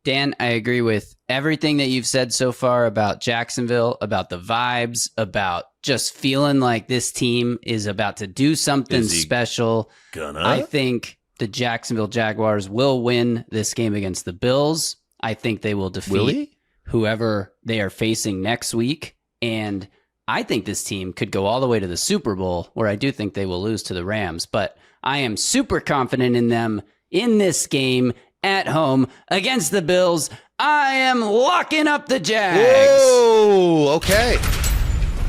Dan, I agree with everything that you've said so far about Jacksonville, about the vibes, about just feeling like this team is about to do something special. I think the Jacksonville Jaguars will win this game against the Bills. I think they will defeat whoever they are facing next week. And I think this team could go all the way to the Super Bowl, where I do think they will lose to the Rams. But I am super confident in them in this game at home against the Bills. I am locking up the Jags. Whoa, okay.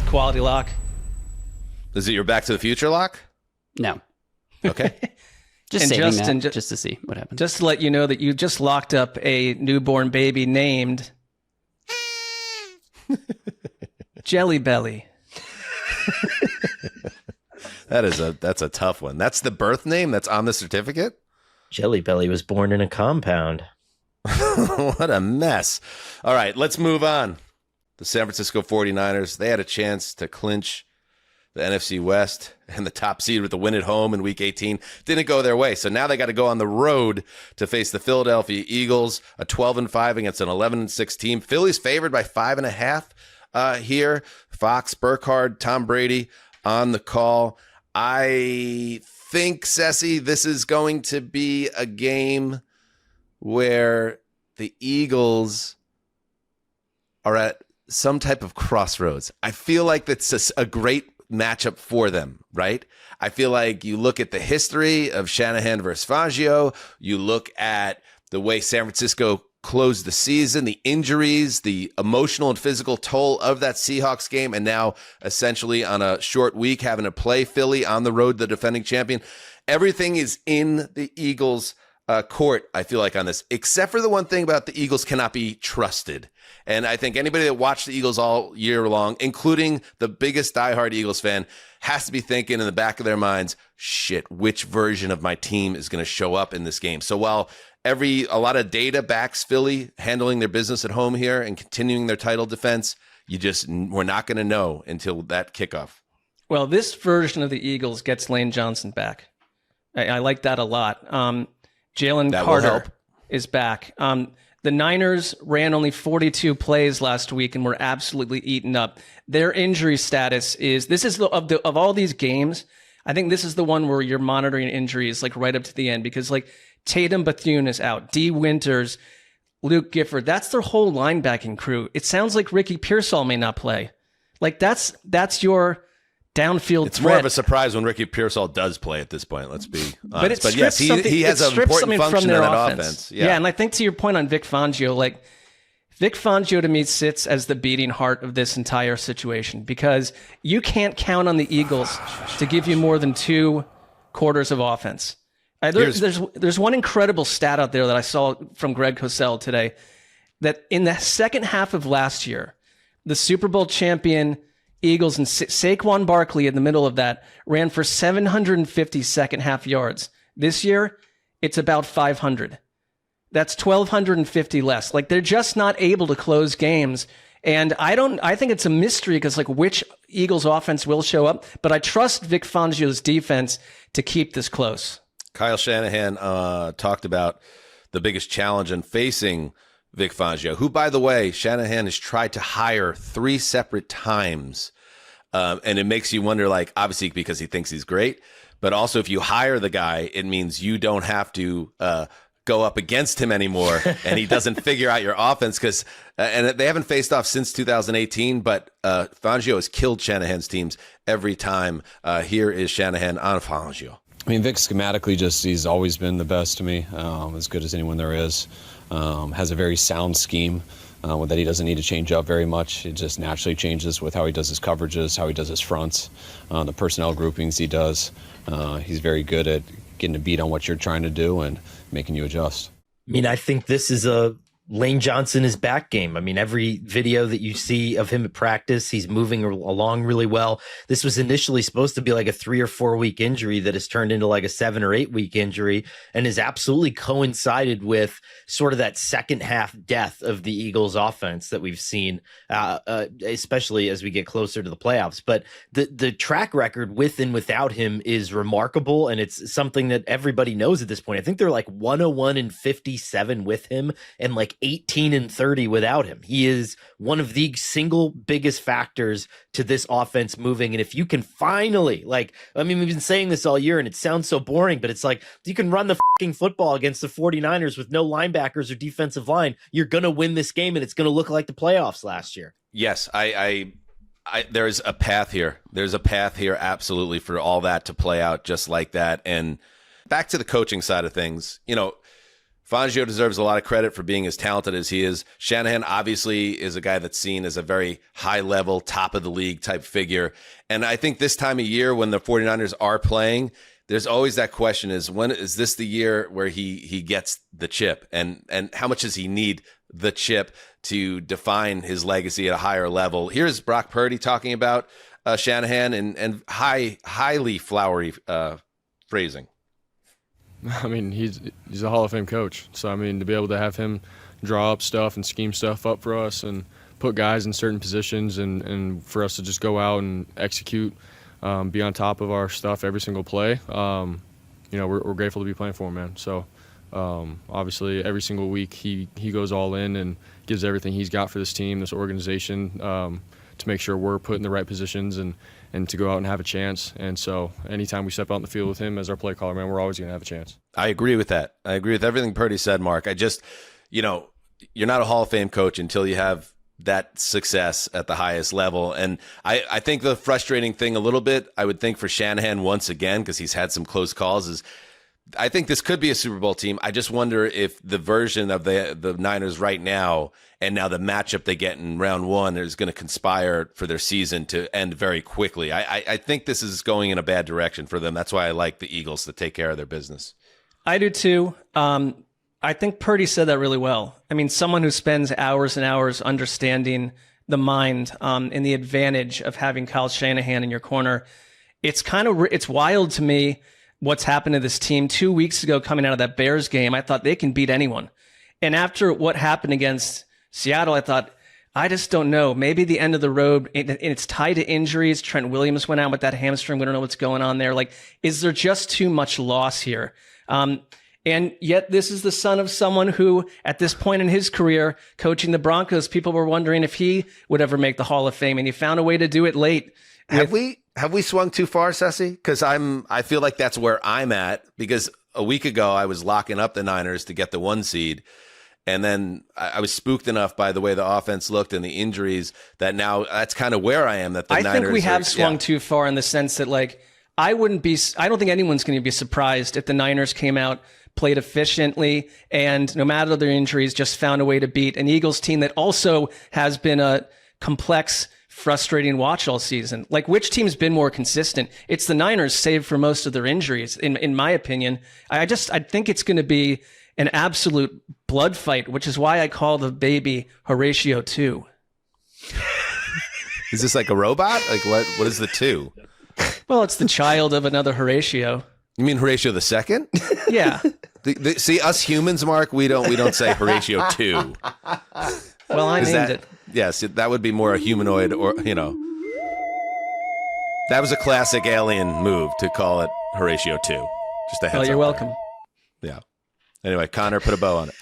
Quality lock. Is it your Back to the Future lock? No. Okay. Just And saving Justin, that just to see what happens. Just to let you know that you just locked up a newborn baby named Jelly Belly. That's a tough one. That's the birth name that's on the certificate? Jelly Belly was born in a compound. What a mess. All right, let's move on. The San Francisco 49ers, they had a chance to clinch the NFC West and the top seed with the win at home in Week 18. Didn't go their way. So now they got to go on the road to face the Philadelphia Eagles, a 12-5 against an 11-6 team. Philly's favored by 5.5 here. Fox, Burkhardt, Tom Brady on the call. I think, Sessy, this is going to be a game where the Eagles are at some type of crossroads. I feel like that's a great matchup for them, right? I feel like you look at the history of Shanahan versus Fangio, you look at the way San Francisco closed the season, the injuries, the emotional and physical toll of that Seahawks game, and now essentially on a short week having to play Philly on the road, the defending champion. Everything is in the Eagles' court, I feel like, on this, except for the one thing about the Eagles cannot be trusted. And I think anybody that watched the Eagles all year long, including the biggest diehard Eagles fan, has to be thinking in the back of their minds, shit, which version of my team is going to show up in this game? So while a lot of data backs Philly handling their business at home here and continuing their title defense, we're not going to know until that kickoff. Well, this version of the Eagles gets Lane Johnson back. I like that a lot. Jalen Carter is back. The Niners ran only 42 plays last week and were absolutely eaten up. Their injury status is of all these games, I think this is the one where you're monitoring injuries like right up to the end, because like Tatum Bethune is out, D. Winters, Luke Gifford. That's their whole linebacking crew. It sounds like Ricky Pearsall may not play. Like that's your downfield It's threat. more of a surprise when Ricky Pearsall does play at this point, let's be honest. But yes, he has an important function in that offense. Yeah, and I think to your point on Vic Fangio, like Vic Fangio to me sits as the beating heart of this entire situation, because you can't count on the Eagles to give you more than 2 quarters of offense. There's one incredible stat out there that I saw from Greg Cosell today, that in the second half of last year, the Super Bowl champion Eagles and Saquon Barkley in the middle of that ran for 750 second half yards. This year, it's about 500. That's 1,250 less. Like, they're just not able to close games. And I think it's a mystery, because like which Eagles offense will show up, but I trust Vic Fangio's defense to keep this close. Kyle Shanahan talked about the biggest challenge in facing Vic Fangio, who, by the way, Shanahan has tried to hire 3 separate times. And it makes you wonder, like, obviously because he thinks he's great, but also if you hire the guy, it means you don't have to go up against him anymore, and he doesn't figure out your offense, because and they haven't faced off since 2018, but Fangio has killed Shanahan's teams every time. Here is Shanahan on Fangio. I mean, Vic schematically, he's always been the best to me, as good as anyone there is. Has a very sound scheme that he doesn't need to change up very much. It just naturally changes with how he does his coverages, how he does his fronts, the personnel groupings he does. He's very good at getting a beat on what you're trying to do and making you adjust. I mean, I think this is a Lane Johnson is back game. I mean, every video that you see of him at practice, he's moving along really well. This was initially supposed to be like a 3 or 4 week injury that has turned into like a 7 or 8 week injury, and has absolutely coincided with sort of that second half death of the Eagles offense that we've seen, especially as we get closer to the playoffs. But the track record with and without him is remarkable, and it's something that everybody knows at this point. I think they're like 101-57 with him, and like 18-30 without him. He is one of the single biggest factors to this offense moving. And if you can finally, we've been saying this all year and it sounds so boring, but it's like, you can run the fucking football against the 49ers with no linebackers or defensive line, you're going to win this game and it's going to look like the playoffs last year. Yes, there's a path here. There's a path here, absolutely, for all that to play out just like that. And back to the coaching side of things, Fangio deserves a lot of credit for being as talented as he is. Shanahan obviously is a guy that's seen as a very high-level, top-of-the-league type figure. And I think this time of year when the 49ers are playing, there's always that question is, when is this the year where he gets the chip? And how much does he need the chip to define his legacy at a higher level? Here's Brock Purdy talking about Shanahan and highly flowery phrasing. I mean, he's a Hall of Fame coach. So, I mean, to be able to have him draw up stuff and scheme stuff up for us and put guys in certain positions and for us to just go out and execute, be on top of our stuff every single play, we're grateful to be playing for him, man. So, obviously, every single week he goes all in and gives everything he's got for this team, this organization, to make sure we're put in the right positions and to go out and have a chance. And so anytime we step out in the field with him as our play caller, man, we're always going to have a chance. I agree with that. I agree with everything Purdy said, Mark. I just, you're not a Hall of Fame coach until you have that success at the highest level. And I think the frustrating thing a little bit, I would think for Shanahan once again, because he's had some close calls, is I think this could be a Super Bowl team. I just wonder if the version of the Niners right now and now the matchup they get in round one is going to conspire for their season to end very quickly. I think this is going in a bad direction for them. That's why I like the Eagles to take care of their business. I do too. I think Purdy said that really well. I mean, someone who spends hours and hours understanding the mind and the advantage of having Kyle Shanahan in your corner. It's it's wild to me what's happened to this team. 2 weeks ago, coming out of that Bears game, I thought they can beat anyone. And after what happened against Seattle, I thought, I just don't know. Maybe the end of the road, and it's tied to injuries. Trent Williams went out with that hamstring. We don't know what's going on there. Is there just too much loss here? And yet this is the son of someone who, at this point in his career, coaching the Broncos, people were wondering if he would ever make the Hall of Fame, and he found a way to do it late. Have we swung too far, Sessy? Because I feel like that's where I'm at, because a week ago I was locking up the Niners to get the 1 seed. And then I was spooked enough by the way the offense looked and the injuries that now that's kind of where I am. That the Niners, I think we have swung too far in the sense that I don't think anyone's going to be surprised if the Niners came out, played efficiently, and no matter their injuries, just found a way to beat an Eagles team that also has been a complex, frustrating watch all season. Which team's been more consistent? It's the Niners, save for most of their injuries, in my opinion. I think it's going to be an absolute blood fight, which is why I call the baby Horatio 2. Is this like a robot? What is the 2? Well, it's the child of another Horatio. You mean Horatio the second? Yeah. See, us humans, Mark, we don't say Horatio 2. Well, I named it. Yes, that would be more a humanoid, or that was a classic alien move to call it Horatio 2. Just a heads up. Well, you're welcome. Yeah. Anyway, Connor, put a bow on it.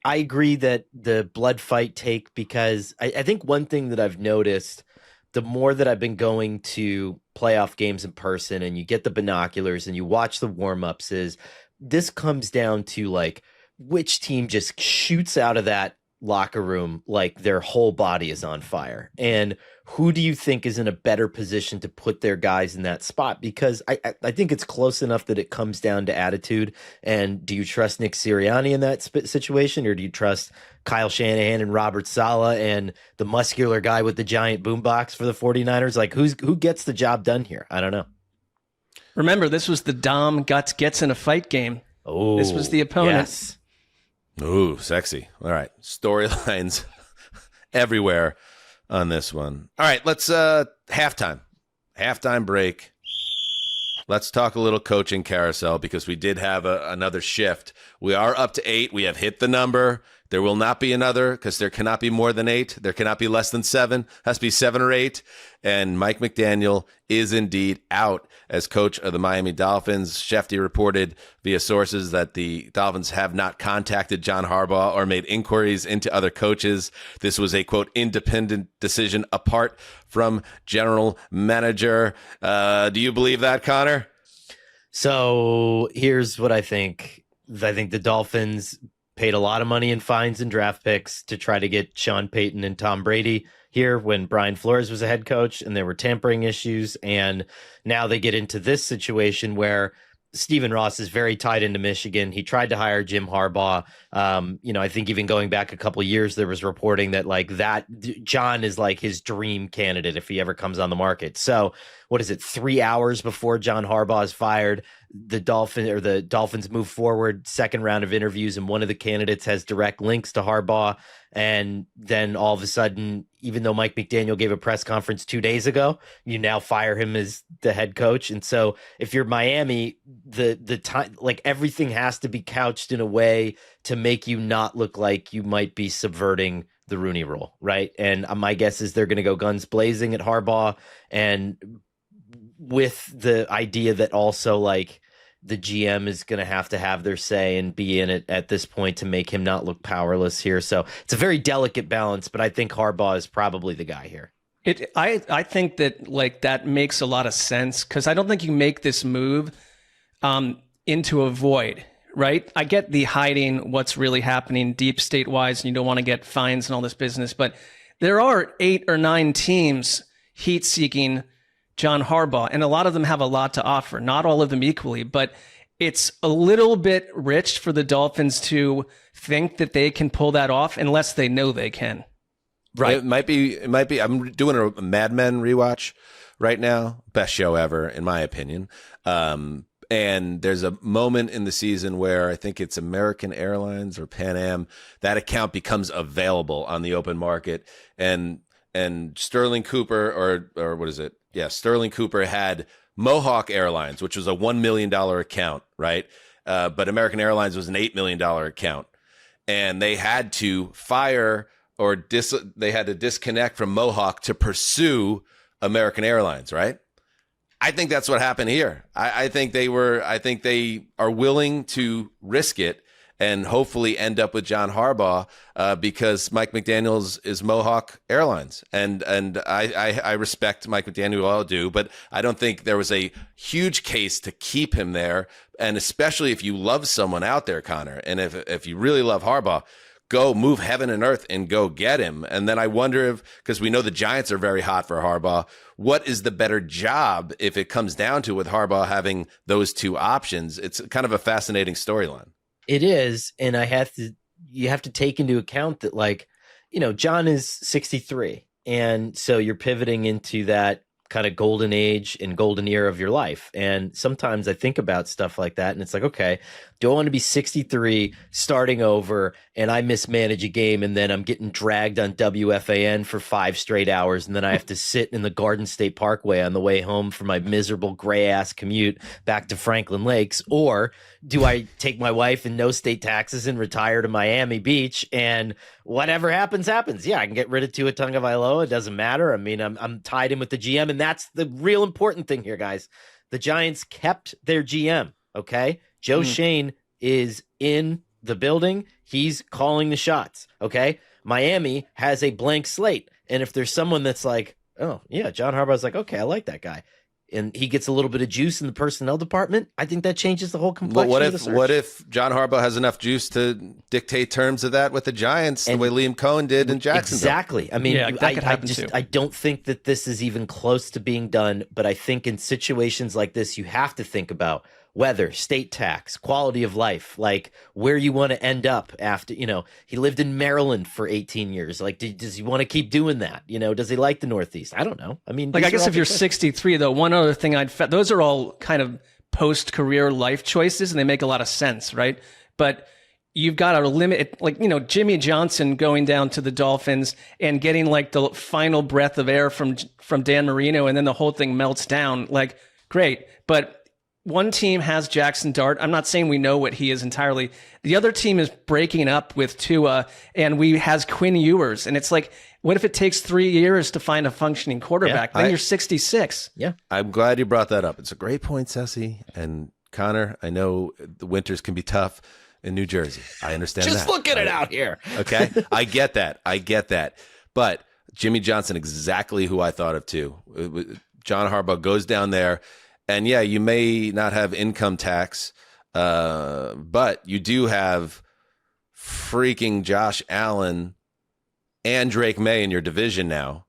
I agree that the blood fight take, because I think one thing that I've noticed, the more that I've been going to playoff games in person and you get the binoculars and you watch the warm-ups, is this comes down to which team just shoots out of that locker room like their whole body is on fire, and who do you think is in a better position to put their guys in that spot? Because I think it's close enough that it comes down to attitude. And do you trust Nick Sirianni in that situation, or do you trust Kyle Shanahan and Robert Saleh and the muscular guy with the giant boombox for the 49ers? Who gets the job done here? I don't know. Remember, this was the Dom gets in a fight game. Oh, this was the opponent. Yes. Ooh, sexy. All right. Storylines everywhere on this one. All right, let's halftime break. Let's talk a little coaching carousel, because we did have another shift. We are up to 8. We have hit the number. There will not be another because there cannot be more than 8. There cannot be less than 7. Has to be 7 or 8. And Mike McDaniel is indeed out as coach of the Miami Dolphins. Shefty reported via sources that the Dolphins have not contacted John Harbaugh or made inquiries into other coaches. This was a, quote, independent decision apart from general manager. Do you believe that, Connor? So here's what I think. I think the Dolphins paid a lot of money in fines and draft picks to try to get Sean Payton and Tom Brady here when Brian Flores was a head coach and there were tampering issues. And now they get into this situation where Stephen Ross is very tied into Michigan. He tried to hire Jim Harbaugh. I think even going back a couple of years, there was reporting that John is like his dream candidate if he ever comes on the market. So what is it? 3 hours before John Harbaugh is fired, the Dolphins move forward, second round of interviews, and one of the candidates has direct links to Harbaugh. And then all of a sudden, even though Mike McDaniel gave a press conference 2 days ago, you now fire him as the head coach. And so if you're Miami, the time, like, everything has to be couched in a way to make you not look like you might be subverting the Rooney Rule, right? And my guess is they're going to go guns blazing at Harbaugh, and with the idea that also, like, the GM is going to have their say and be in it at this point to make him not look powerless here. So it's a very delicate balance, but I think Harbaugh is probably the guy here. I think that, like, that makes a lot of sense, because I don't think you make this move into a void, right? I get the hiding what's really happening deep state wise, and you don't want to get fines and all this business, but there are 8 or 9 teams heat seeking John Harbaugh, and a lot of them have a lot to offer, not all of them equally, but it's a little bit rich for the Dolphins to think that they can pull that off unless they know they can. Right. It might be, I'm doing a Mad Men rewatch right now. Best show ever, in my opinion. And there's a moment in the season where I think it's American Airlines or Pan Am, that account becomes available on the open market. And Sterling Cooper, or what is it? Yeah, Sterling Cooper had Mohawk Airlines, which was a $1 million account, right? But American Airlines was an $8 million account. And they had to fire they had to disconnect from Mohawk to pursue American Airlines, right? I think that's what happened here. I think they are willing to risk it and hopefully end up with John Harbaugh because Mike McDaniel is Mohawk Airlines. And I respect Mike McDaniel, we all do, but I don't think there was a huge case to keep him there. And especially if you love someone out there, Connor, and if you really love Harbaugh, go move heaven and earth and go get him. And then I wonder because we know the Giants are very hot for Harbaugh, what is the better job if it comes down to with Harbaugh having those two options? It's kind of a fascinating storyline. It is. And you have to take into account that, like, John is 63. And so you're pivoting into that kind of golden age and golden era of your life. And sometimes I think about stuff like that and it's like, okay, do I want to be 63 starting over and I mismanage a game and then I'm getting dragged on WFAN for 5 straight hours and then I have to sit in the Garden State Parkway on the way home for my miserable gray ass commute back to Franklin Lakes? Or do I take my wife and no state taxes and retire to Miami Beach and whatever happens, happens? Yeah, I can get rid of Tua Tagovailoa. It doesn't matter. I mean, I'm tied in with the GM, and that's the real important thing here, guys. The Giants kept their GM, okay? Joe Shane is in the building. He's calling the shots, okay? Miami has a blank slate, and if there's someone that's like, oh, yeah, John Harbaugh's like, okay, I like that guy, and he gets a little bit of juice in the personnel department, I think that changes the whole complexity of the search. What if John Harbaugh has enough juice to dictate terms of that with the Giants the way Liam Cohen did in Jacksonville? Exactly. I mean, I don't think that this is even close to being done, but I think in situations like this, you have to think about weather, state tax, quality of life, like where you want to end up after, he lived in Maryland for 18 years. Like, does he want to keep doing that? Does he like the Northeast? I don't know. I mean, like, I guess if you're 63, though, one other thing those are all kind of post-career life choices and they make a lot of sense, right? But you've got to limit it, like, Jimmy Johnson going down to the Dolphins and getting like the final breath of air from Dan Marino and then the whole thing melts down. Like, great. But one team has Jackson Dart. I'm not saying we know what he is entirely. The other team is breaking up with Tua, and we has Quinn Ewers. And it's like, what if it takes 3 years to find a functioning quarterback? Then you're 66. Yeah. I'm glad you brought that up. It's a great point, Ceci. And Connor, I know the winters can be tough in New Jersey. I understand Just that. look at it out here. Okay? I get that. But Jimmy Johnson, exactly who I thought of too. John Harbaugh goes down there, and yeah, you may not have income tax, but you do have freaking Josh Allen and Drake May in your division now,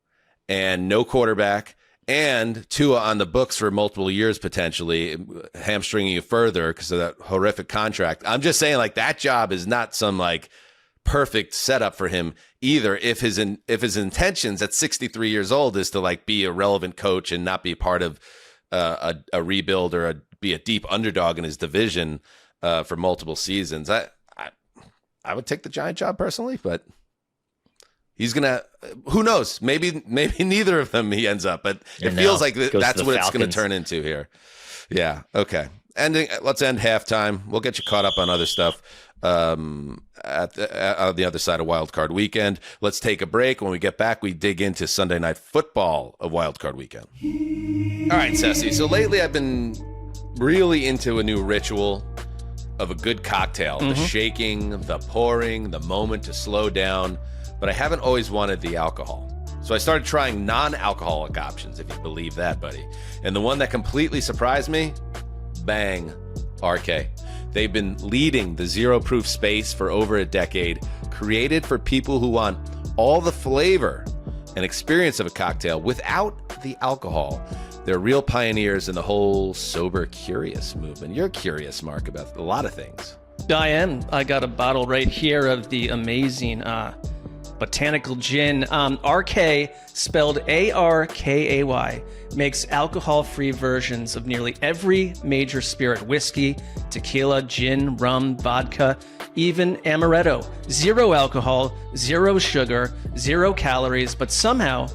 and no quarterback, and Tua on the books for multiple years, potentially hamstringing you further because of that horrific contract. I'm just saying, like, that job is not some like perfect setup for him either. If his intentions at 63 years old is to like be a relevant coach and not be part of a rebuild or be a deep underdog in his division for multiple seasons, I would take the Giant job personally, but he's gonna. Who knows? Maybe neither of them he ends up, but it feels like that's what it's going to turn into here. Yeah. Okay. Let's end halftime. We'll get you caught up on other stuff on the other side of Wild Card Weekend. Let's take a break. When we get back, we dig into Sunday Night Football of Wild Card Weekend. All right, Ceci. So lately I've been really into a new ritual of a good cocktail. The shaking, the pouring, the moment to slow down. But I haven't always wanted the alcohol. So I started trying non-alcoholic options, if you believe that, buddy. And the one that completely surprised me, bang, RK. They've been leading the zero-proof space for over a decade, created for people who want all the flavor and experience of a cocktail without the alcohol. They're real pioneers in the whole sober curious movement. You're curious, Mark, about a lot of things. I am. I got a bottle right here of the amazing botanical gin. RK, spelled ARKAY, makes alcohol-free versions of nearly every major spirit: whiskey, tequila, gin, rum, vodka, even amaretto. Zero alcohol, zero sugar, 0 calories, but somehow,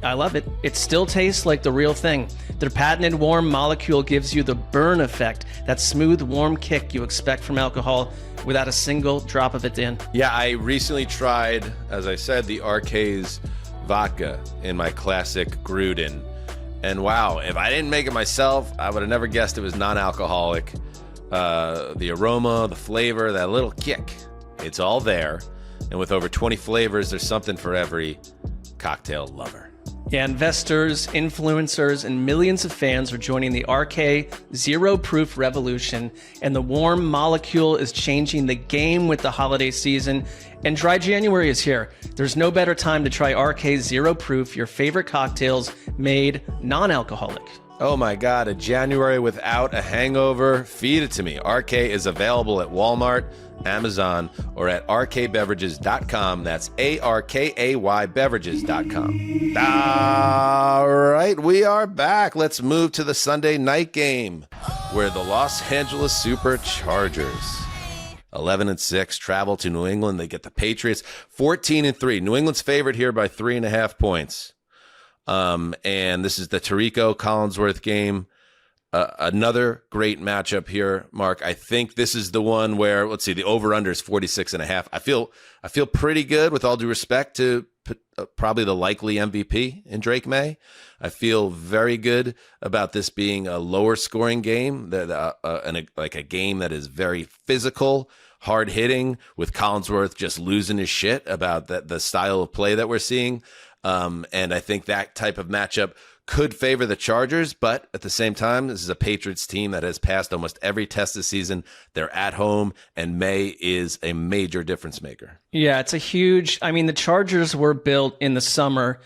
I love it, it still tastes like the real thing. Their patented warm molecule gives you the burn effect, that smooth, warm kick you expect from alcohol, without a single drop of it in. Yeah, I recently tried, as I said, the RK's vodka in my classic Gruden. And wow, if I didn't make it myself, I would have never guessed it was non-alcoholic. The aroma, the flavor, that little kick, it's all there. And with over 20 flavors, there's something for every cocktail lover. Yeah, investors, influencers, and millions of fans are joining the RK Zero Proof revolution, and the warm molecule is changing the game with the holiday season, and dry January is here. There's no better time to try RK Zero Proof, your favorite cocktails made non-alcoholic. Oh my God, a January without a hangover? Feed it to me. RK is available at Walmart, Amazon, or at rkbeverages.com. That's ARKAY beverages.com. All right, we are back. Let's move to the Sunday night game, where the Los Angeles Superchargers, 11-6, travel to New England. They get the Patriots, 14-3. New England's favored here by 3.5 points. And this is the Tirico Collinsworth game. Another great matchup here, Mark. I think this is the one where, let's see, the over-under is 46.5. I feel pretty good, with all due respect to probably the likely MVP in Drake May. I feel very good about this being a lower scoring game, like a game that is very physical, hard hitting, with Collinsworth just losing his shit about the style of play that we're seeing. And I think that type of matchup could favor the Chargers, but at the same time, this is a Patriots team that has passed almost every test this season. They're at home, and May is a major difference maker. Yeah, it's a huge, the Chargers were built in the summer,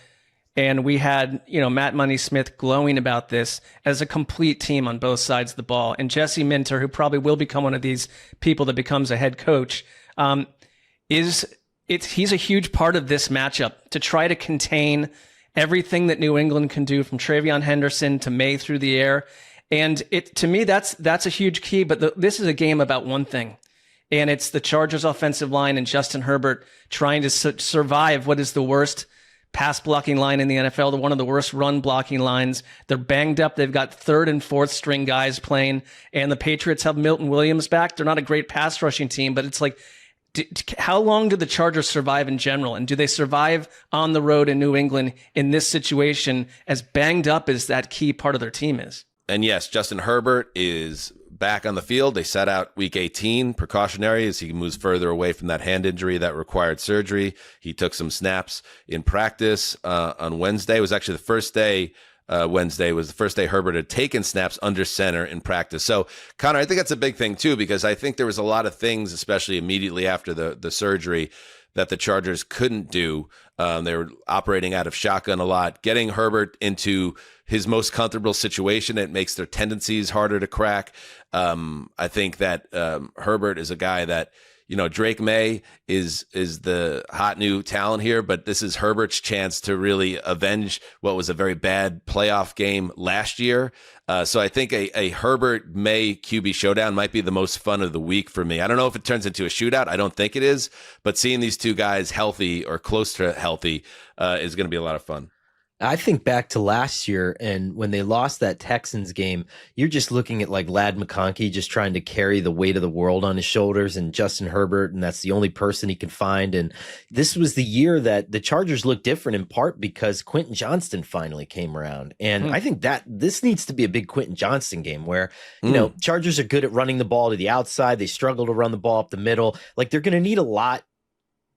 and we had, Matt Money Smith glowing about this as a complete team on both sides of the ball. And Jesse Minter, who probably will become one of these people that becomes a head coach, he's a huge part of this matchup to try to contain everything that New England can do, from Travion Henderson to May through the air. And to me, that's a huge key. But this is a game about one thing, and it's the Chargers offensive line and Justin Herbert trying to survive what is the worst pass blocking line in the NFL. They're one of the worst run blocking lines. They're banged up. They've got third and fourth string guys playing, and the Patriots have Milton Williams back. They're not a great pass rushing team, but it's like, how long do the Chargers survive in general? And do they survive on the road in New England in this situation, as banged up as that key part of their team is? And yes, Justin Herbert is back on the field. They set out week 18 precautionary as he moves further away from that hand injury that required surgery. He took some snaps in practice on Wednesday. It was actually the first day. Wednesday was the first day Herbert had taken snaps under center in practice. So, Connor, I think that's a big thing too, because I think there was a lot of things, especially immediately after the surgery, that the Chargers couldn't do. They were operating out of shotgun a lot. Getting Herbert into his most comfortable situation, it makes their tendencies harder to crack. I think that Herbert is a guy that, Drake May is the hot new talent here, but this is Herbert's chance to really avenge what was a very bad playoff game last year. So I think a Herbert May QB showdown might be the most fun of the week for me. I don't know if it turns into a shootout. I don't think it is, but seeing these two guys healthy or close to healthy is going to be a lot of fun. I think back to last year, and when they lost that Texans game, you're just looking at like Ladd McConkey just trying to carry the weight of the world on his shoulders, and Justin Herbert, and that's the only person he can find. And this was the year that the Chargers looked different, in part because Quentin Johnston finally came around. And I think that this needs to be a big Quentin Johnston game where, Chargers are good at running the ball to the outside. They struggle to run the ball up the middle. Like, they're going to need a lot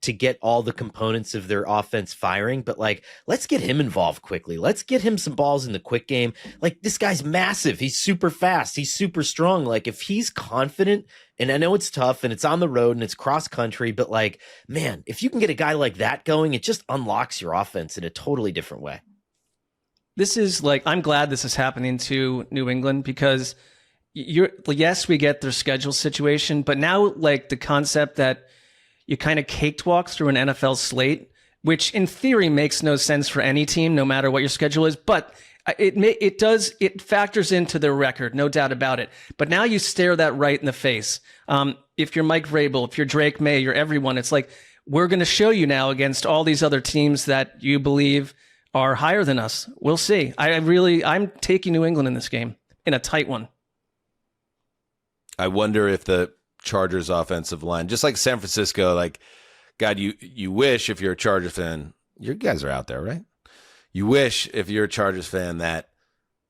to get all the components of their offense firing, but like, let's get him involved quickly. Let's get him some balls in the quick game. Like, this guy's massive. He's super fast. He's super strong. Like, if he's confident, and I know it's tough and it's on the road and it's cross country, but like, man, if you can get a guy like that going, it just unlocks your offense in a totally different way. This is like, I'm glad this is happening to New England, because yes, we get their schedule situation, but now like the concept that you kind of cakewalk through an NFL slate, which in theory makes no sense for any team, no matter what your schedule is. But it factors into their record, no doubt about it. But now you stare that right in the face. If you're Mike Vrabel, if you're Drake May, you're everyone. It's like, we're going to show you now against all these other teams that you believe are higher than us. We'll see. I'm taking New England in this game, in a tight one. I wonder if the Chargers offensive line, just like San Francisco, like, God, you wish, if you're a Chargers fan, you guys are out there, right? You wish, if you're a Chargers fan, that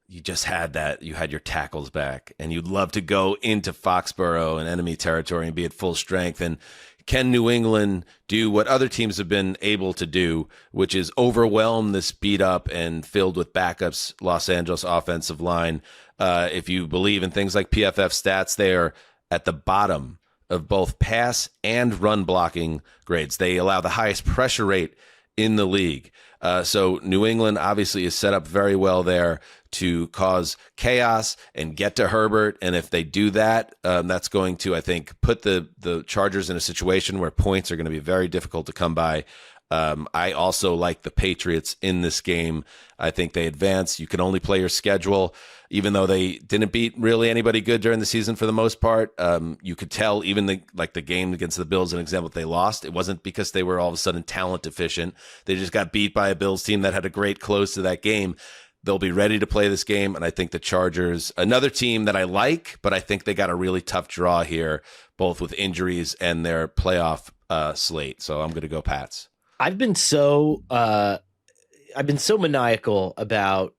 you just had that, you had your tackles back, and you'd love to go into Foxborough and enemy territory and be at full strength. And can New England do what other teams have been able to do, which is overwhelm this beat up and filled with backups Los Angeles offensive line? If you believe in things like PFF stats, they are at the bottom of both pass and run blocking grades. They allow the highest pressure rate in the league. So New England obviously is set up very well there to cause chaos and get to Herbert. And if they do that, that's going to, I think, put the Chargers in a situation where points are going to be very difficult to come by. I also like the Patriots in this game. I think they advance. You can only play your schedule, even though they didn't beat really anybody good during the season for the most part. You could tell even the game against the Bills, an example, they lost. It wasn't because they were all of a sudden talent deficient. They just got beat by a Bills team that had a great close to that game. They'll be ready to play this game, and I think the Chargers, another team that I like, but I think they got a really tough draw here, both with injuries and their playoff slate. So I'm going to go Pats. I've been so maniacal about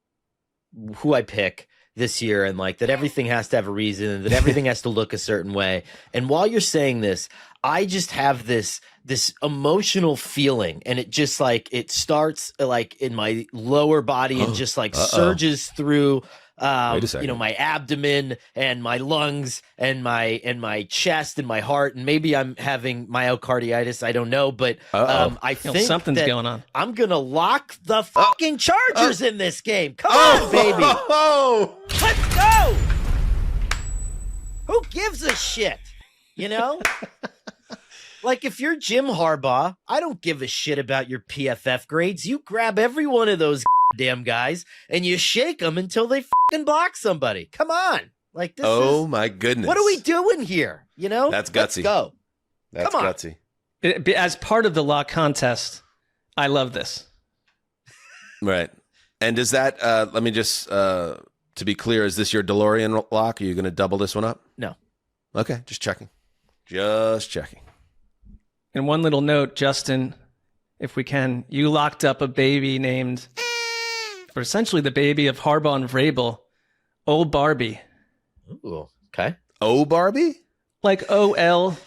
who I pick this year, and like that everything has to have a reason, and that everything has to look a certain way. And while you're saying this, I just have this emotional feeling, and it just like, it starts like in my lower body and just like surges through my abdomen and my lungs and my chest and my heart, and maybe I'm having myocarditis. I don't know, but I think something's going on. I'm gonna lock the fucking Chargers in this game. Come on, baby. Let's go. Who gives a shit? Like, if you're Jim Harbaugh, I don't give a shit about your PFF grades. You grab every one of those damn guys and you shake them until they fucking block somebody. Come on. Like, this is, my goodness. What are we doing here? That's gutsy. Let's go. That's Come on. gutsy. As part of the lock contest, I love this. Right. And does that, let me just, to be clear, is this your DeLorean lock? Are you going to double this one up? No. Okay, just checking. Just checking. And one little note, Justin, if we can, you locked up a baby named, for essentially the baby of Harbaugh and Vrabel, Old Barbie. Ooh, okay. Oh, Barbie? Like OL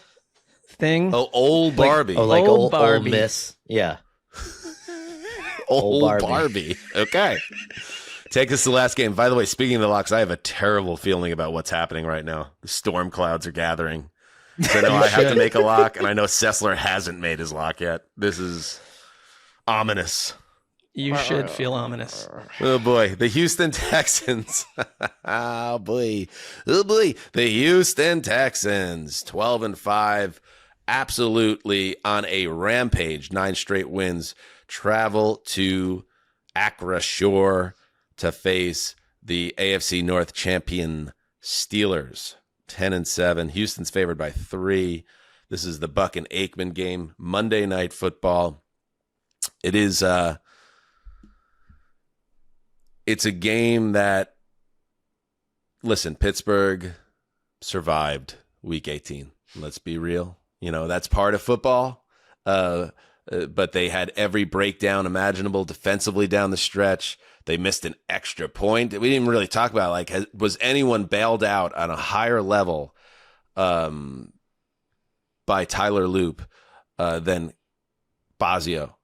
thing. Oh, old Barbie. Like Old old Barbie. Miss. Yeah. Old Barbie. Barbie. Okay. Take us to the last game. By the way, speaking of the locks, I have a terrible feeling about what's happening right now. The storm clouds are gathering. So I know I have to make a lock, and I know Sessler hasn't made his lock yet. This is ominous. You should feel ominous. Oh, boy. The Houston Texans. Oh, boy. Oh, boy. The Houston Texans, 12-5, absolutely on a rampage, 9 straight wins, travel to Accra Shore to face the AFC North champion Steelers, 10-7. Houston's favored by 3. This is the Buck and Aikman game, Monday Night Football. It is it's a game that, listen, Pittsburgh survived Week 18. Let's be real. You know, that's part of football. But they had every breakdown imaginable defensively down the stretch. They missed an extra point. We didn't even really talk about, like, was anyone bailed out on a higher level by Tyler Loop than Boswell,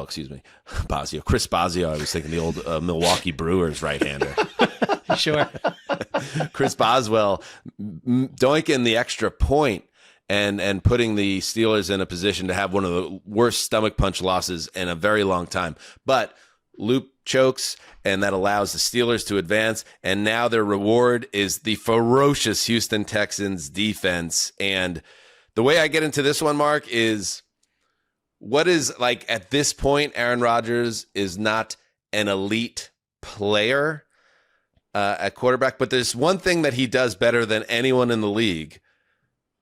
excuse me. Chris Bosio. I was thinking the old Milwaukee Brewers right-hander. Sure. Chris Boswell doinking the extra point and putting the Steelers in a position to have one of the worst stomach punch losses in a very long time. But Loop chokes, and that allows the Steelers to advance. And now their reward is the ferocious Houston Texans defense. And the way I get into this one, Mark, is what is, like, at this point, Aaron Rodgers is not an elite player at quarterback, but there's one thing that he does better than anyone in the league,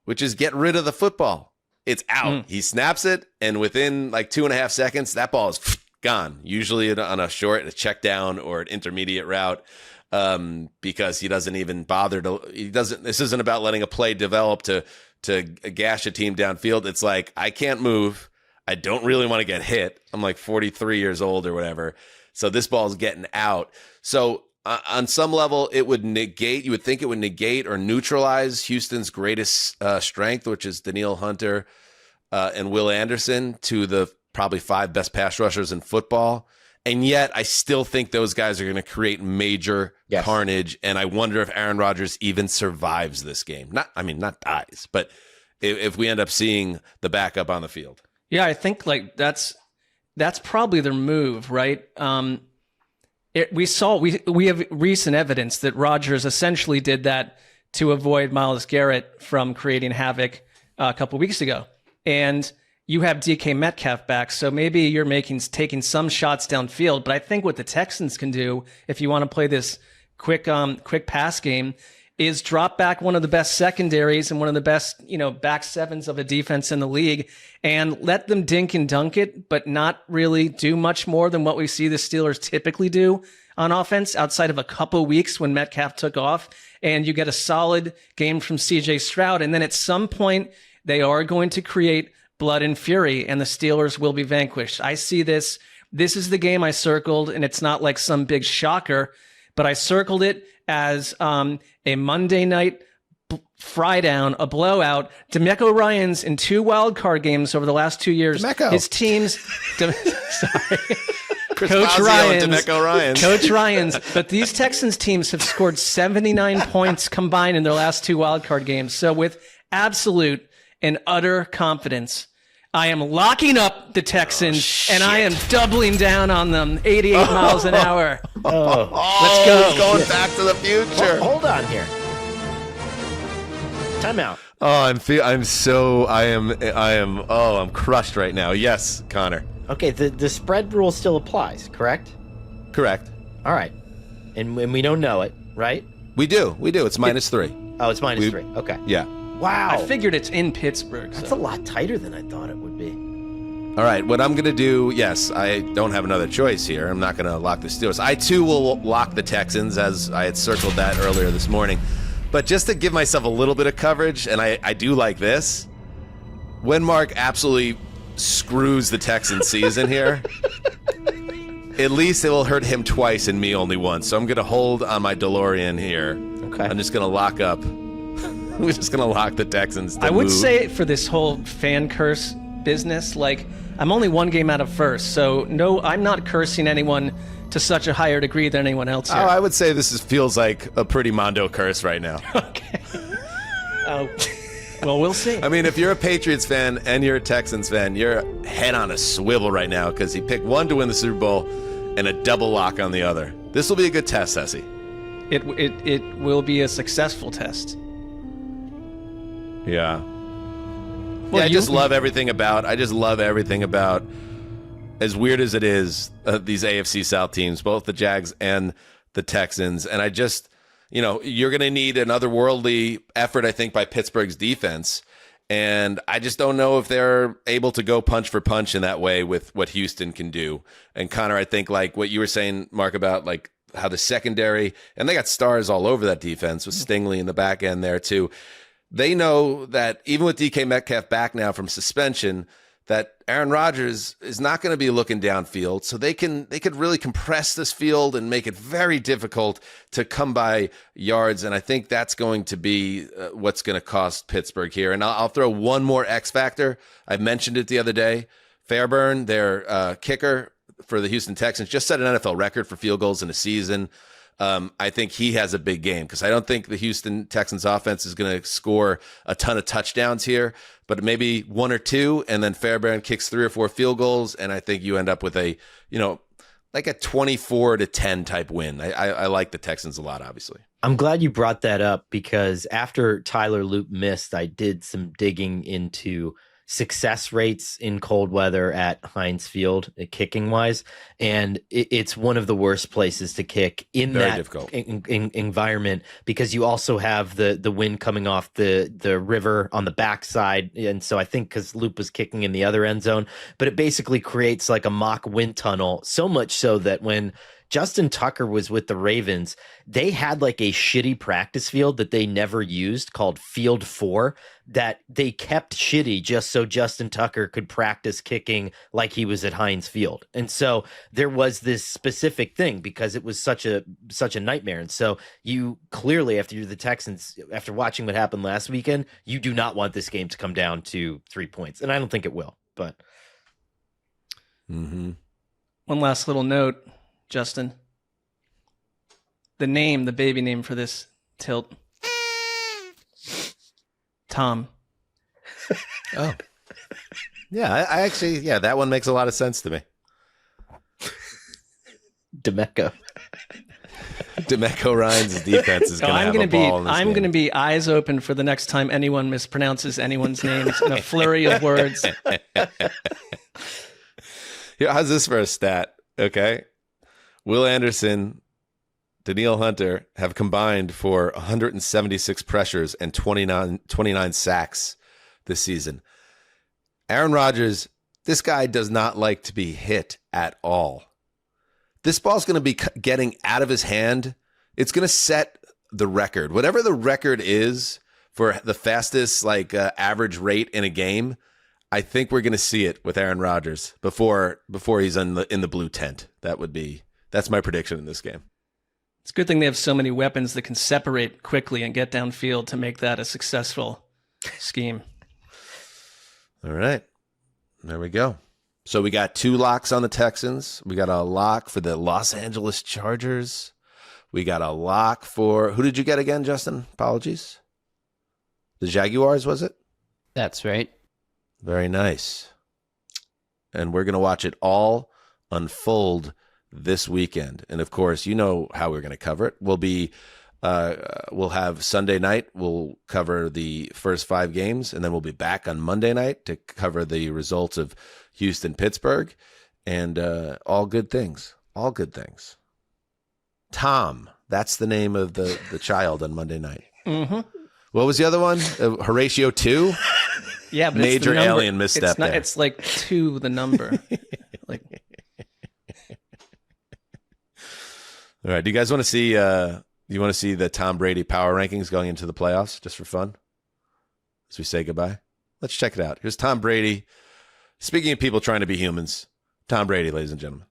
which is get rid of the football. It's out. He snaps it, and within like 2.5 seconds, that ball is gone, usually on a short, a check down, or an intermediate route, because he doesn't even bother to. This isn't about letting a play develop to gash a team downfield. It's like, I can't move. I don't really want to get hit. I'm like 43 years old or whatever. So this ball is getting out. So on some level, it would negate, you would think it would negate or neutralize Houston's greatest strength, which is Danielle Hunter and Will Anderson, to the probably 5 best pass rushers in football. And yet I still think those guys are going to create major carnage. And I wonder if Aaron Rodgers even survives this game. Not dies, but if we end up seeing the backup on the field. Yeah, I think like that's probably their move, right? We have recent evidence that Rodgers essentially did that to avoid Myles Garrett from creating havoc a couple weeks ago. And you have DK Metcalf back, so maybe you're taking some shots downfield. But I think what the Texans can do, if you want to play this quick pass game, is drop back one of the best secondaries and one of the best, back sevens of a defense in the league, and let them dink and dunk it, but not really do much more than what we see the Steelers typically do on offense outside of a couple weeks when Metcalf took off. And you get a solid game from CJ Stroud. And then at some point, they are going to create blood and fury, and the Steelers will be vanquished. I see this. This is the game I circled, and it's not like some big shocker, but I circled it as a Monday night fry down, a blowout. DeMeco Ryans in 2 wild card games over the last 2 years. DeMeco. His teams, sorry, Coach Ryans. Coach Ryans. But these Texans teams have scored 79 points combined in their last 2 wild card games. So with absolute and utter confidence, I am locking up the Texans, and I am doubling down on them. 88 miles an hour. Let's go. Going back to the future. Hold on here. Timeout. I'm crushed right now. Yes, Connor. Okay, the spread rule still applies, correct? Correct. All right. And we don't know it, right? We do. It's -3. Oh, it's -3. Okay. Yeah. Wow. I figured it's in Pittsburgh. That's So. a lot tighter than I thought it would be. All right, what I'm going to do, yes, I don't have another choice here. I'm not going to lock the Steelers. I, too, will lock the Texans, as I had circled that earlier this morning. But just to give myself a little bit of coverage, and I do like this, when Mark absolutely screws the Texans season here, at least it will hurt him twice and me only once. So I'm going to hold on my DeLorean here. Okay. I'm just going to lock up. We're just going to lock the Texans to I would move. say for this whole fan curse business, like, I'm only one game out of first, so no, I'm not cursing anyone to such a higher degree than anyone else here. Oh, I would say feels like a pretty Mondo curse right now. Okay. Well, we'll see. I mean, if you're a Patriots fan and you're a Texans fan, you're head on a swivel right now because he picked one to win the Super Bowl and a double lock on the other. This will be a good test, Essie. It will be a successful test. Yeah. Well, I just love everything about. As weird as it is, these AFC South teams, both the Jags and the Texans, and I just, you're going to need an otherworldly effort, I think, by Pittsburgh's defense, and I just don't know if they're able to go punch for punch in that way with what Houston can do. And Connor, I think like what you were saying, Mark, about like how the secondary, and they got stars all over that defense with Stingley in the back end there too. They know that even with DK Metcalf back now from suspension, that Aaron Rodgers is not going to be looking downfield, so they could really compress this field and make it very difficult to come by yards, and I think that's going to be what's going to cost Pittsburgh here. And I'll throw one more X factor. I mentioned it the other day. Fairburn, their kicker for the Houston Texans, just set an NFL record for field goals in a season. I think he has a big game because I don't think the Houston Texans offense is going to score a ton of touchdowns here, but maybe one or two, and then Fairbairn kicks 3 or 4 field goals, and I think you end up with a 24-10 type win. I like the Texans a lot, obviously. I'm glad you brought that up because after Tyler Loop missed, I did some digging into success rates in cold weather at Heinz Field, kicking wise, and it's one of the worst places to kick in Very that difficult. Environment because you also have the wind coming off the river on the backside, and so I think because Loop was kicking in the other end zone, but it basically creates like a mock wind tunnel, so much so that when Justin Tucker was with the Ravens, they had like a shitty practice field that they never used called Field 4 that they kept shitty just so Justin Tucker could practice kicking like he was at Heinz Field. And so there was this specific thing because it was such a nightmare. And so you clearly, after you're the Texans, after watching what happened last weekend, you do not want this game to come down to 3 points. And I don't think it will, but. Mm-hmm. One last little note. Justin, the baby name for this tilt, Tom. Oh, yeah. I actually, that one makes a lot of sense to me. Demeco Ryans' defense is going to have a ball in this I'm game. going to be eyes open for the next time anyone mispronounces anyone's names in a flurry of words. Here, how's this for a stat? Okay. Will Anderson, Danielle Hunter have combined for 176 pressures and 29 sacks this season. Aaron Rodgers, this guy does not like to be hit at all. This ball's going to be getting out of his hand. It's going to set the record. Whatever the record is for the fastest average rate in a game, I think we're going to see it with Aaron Rodgers before he's in the blue tent. That's my prediction in this game. It's a good thing they have so many weapons that can separate quickly and get downfield to make that a successful scheme. All right. There we go. So we got 2 locks on the Texans. We got a lock for the Los Angeles Chargers. We got a lock for, who did you get again, Justin? Apologies. The Jaguars, was it? That's right. Very nice. And we're going to watch it all unfold this weekend. And of course, you know how we're going to cover it. We'll have Sunday night. We'll cover the first 5 games, and then we'll be back on Monday night to cover the results of Houston-Pittsburgh, and all good things. All good things. Tom, that's the name of the child on Monday night. Mm-hmm. What was the other one? Horatio 2? Yeah, but major it's the number, alien misstep it's not, there. It's like 2 the number. Like, All right. Do you guys want to see? You want to see the Tom Brady power rankings going into the playoffs, just for fun, as we say goodbye? Let's check it out. Here's Tom Brady. Speaking of people trying to be humans, Tom Brady, ladies and gentlemen.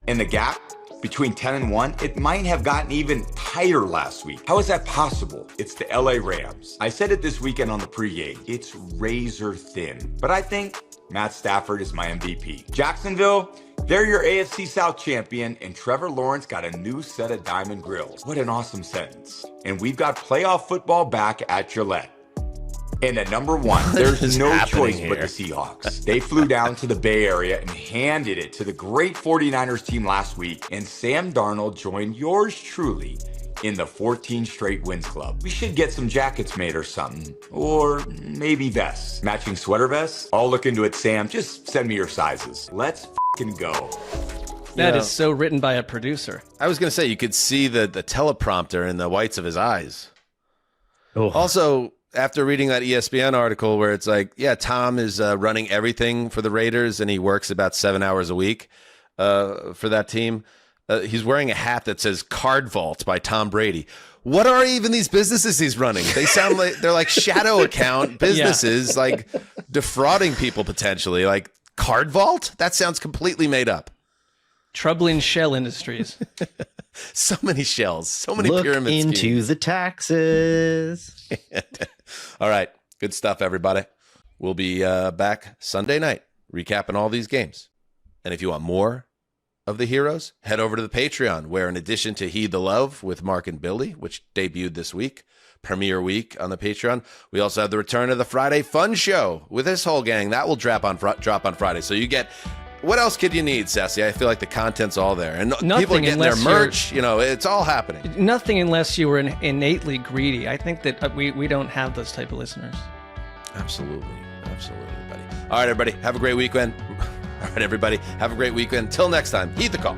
And the gap between 10 and 1, it might have gotten even tighter last week. How is that possible? It's the LA Rams. I said it this weekend on the pregame. It's razor thin. But I think Matt Stafford is my MVP. Jacksonville, they're your AFC South champion, and Trevor Lawrence got a new set of diamond grills. What an awesome sentence. And we've got playoff football back at Gillette. And at number 1, there's no choice but the Seahawks. They flew down to the Bay Area and handed it to the great 49ers team last week, and Sam Darnold joined yours truly in the 14 straight wins club. We should get some jackets made or something, or maybe vests. Matching sweater vests? I'll look into it, Sam. Just send me your sizes. Let's f***ing go. that is so written by a producer. I was going to say, you could see the teleprompter in the whites of his eyes. Oh. Also, after reading that ESPN article where it's like, yeah, Tom is running everything for the Raiders and he works about 7 hours a week for that team. He's wearing a hat that says Card Vault by Tom Brady. What are even these businesses he's running? They sound like they're like shadow account businesses, like defrauding people potentially. Like Card Vault? That sounds completely made up. Troubling Shell Industries. So many shells, so many Look pyramid into schemes. the taxes. All right. Good stuff, everybody. We'll be back Sunday night recapping all these games. And if you want more of the heroes, head over to the Patreon, where in addition to Heed the Love with Mark and Billy, which debuted this week, premiere week on the Patreon, we also have the return of the Friday Fun Show with this whole gang. That will drop on Friday. So you get... What else could you need, Sassy? I feel like the content's all there. And people are getting their merch. You know, it's all happening. Nothing unless you were innately greedy. I think that we don't have those type of listeners. Absolutely. Absolutely, buddy. All right, everybody. Have a great weekend. All right, everybody. Have a great weekend. Till next time, heed the call.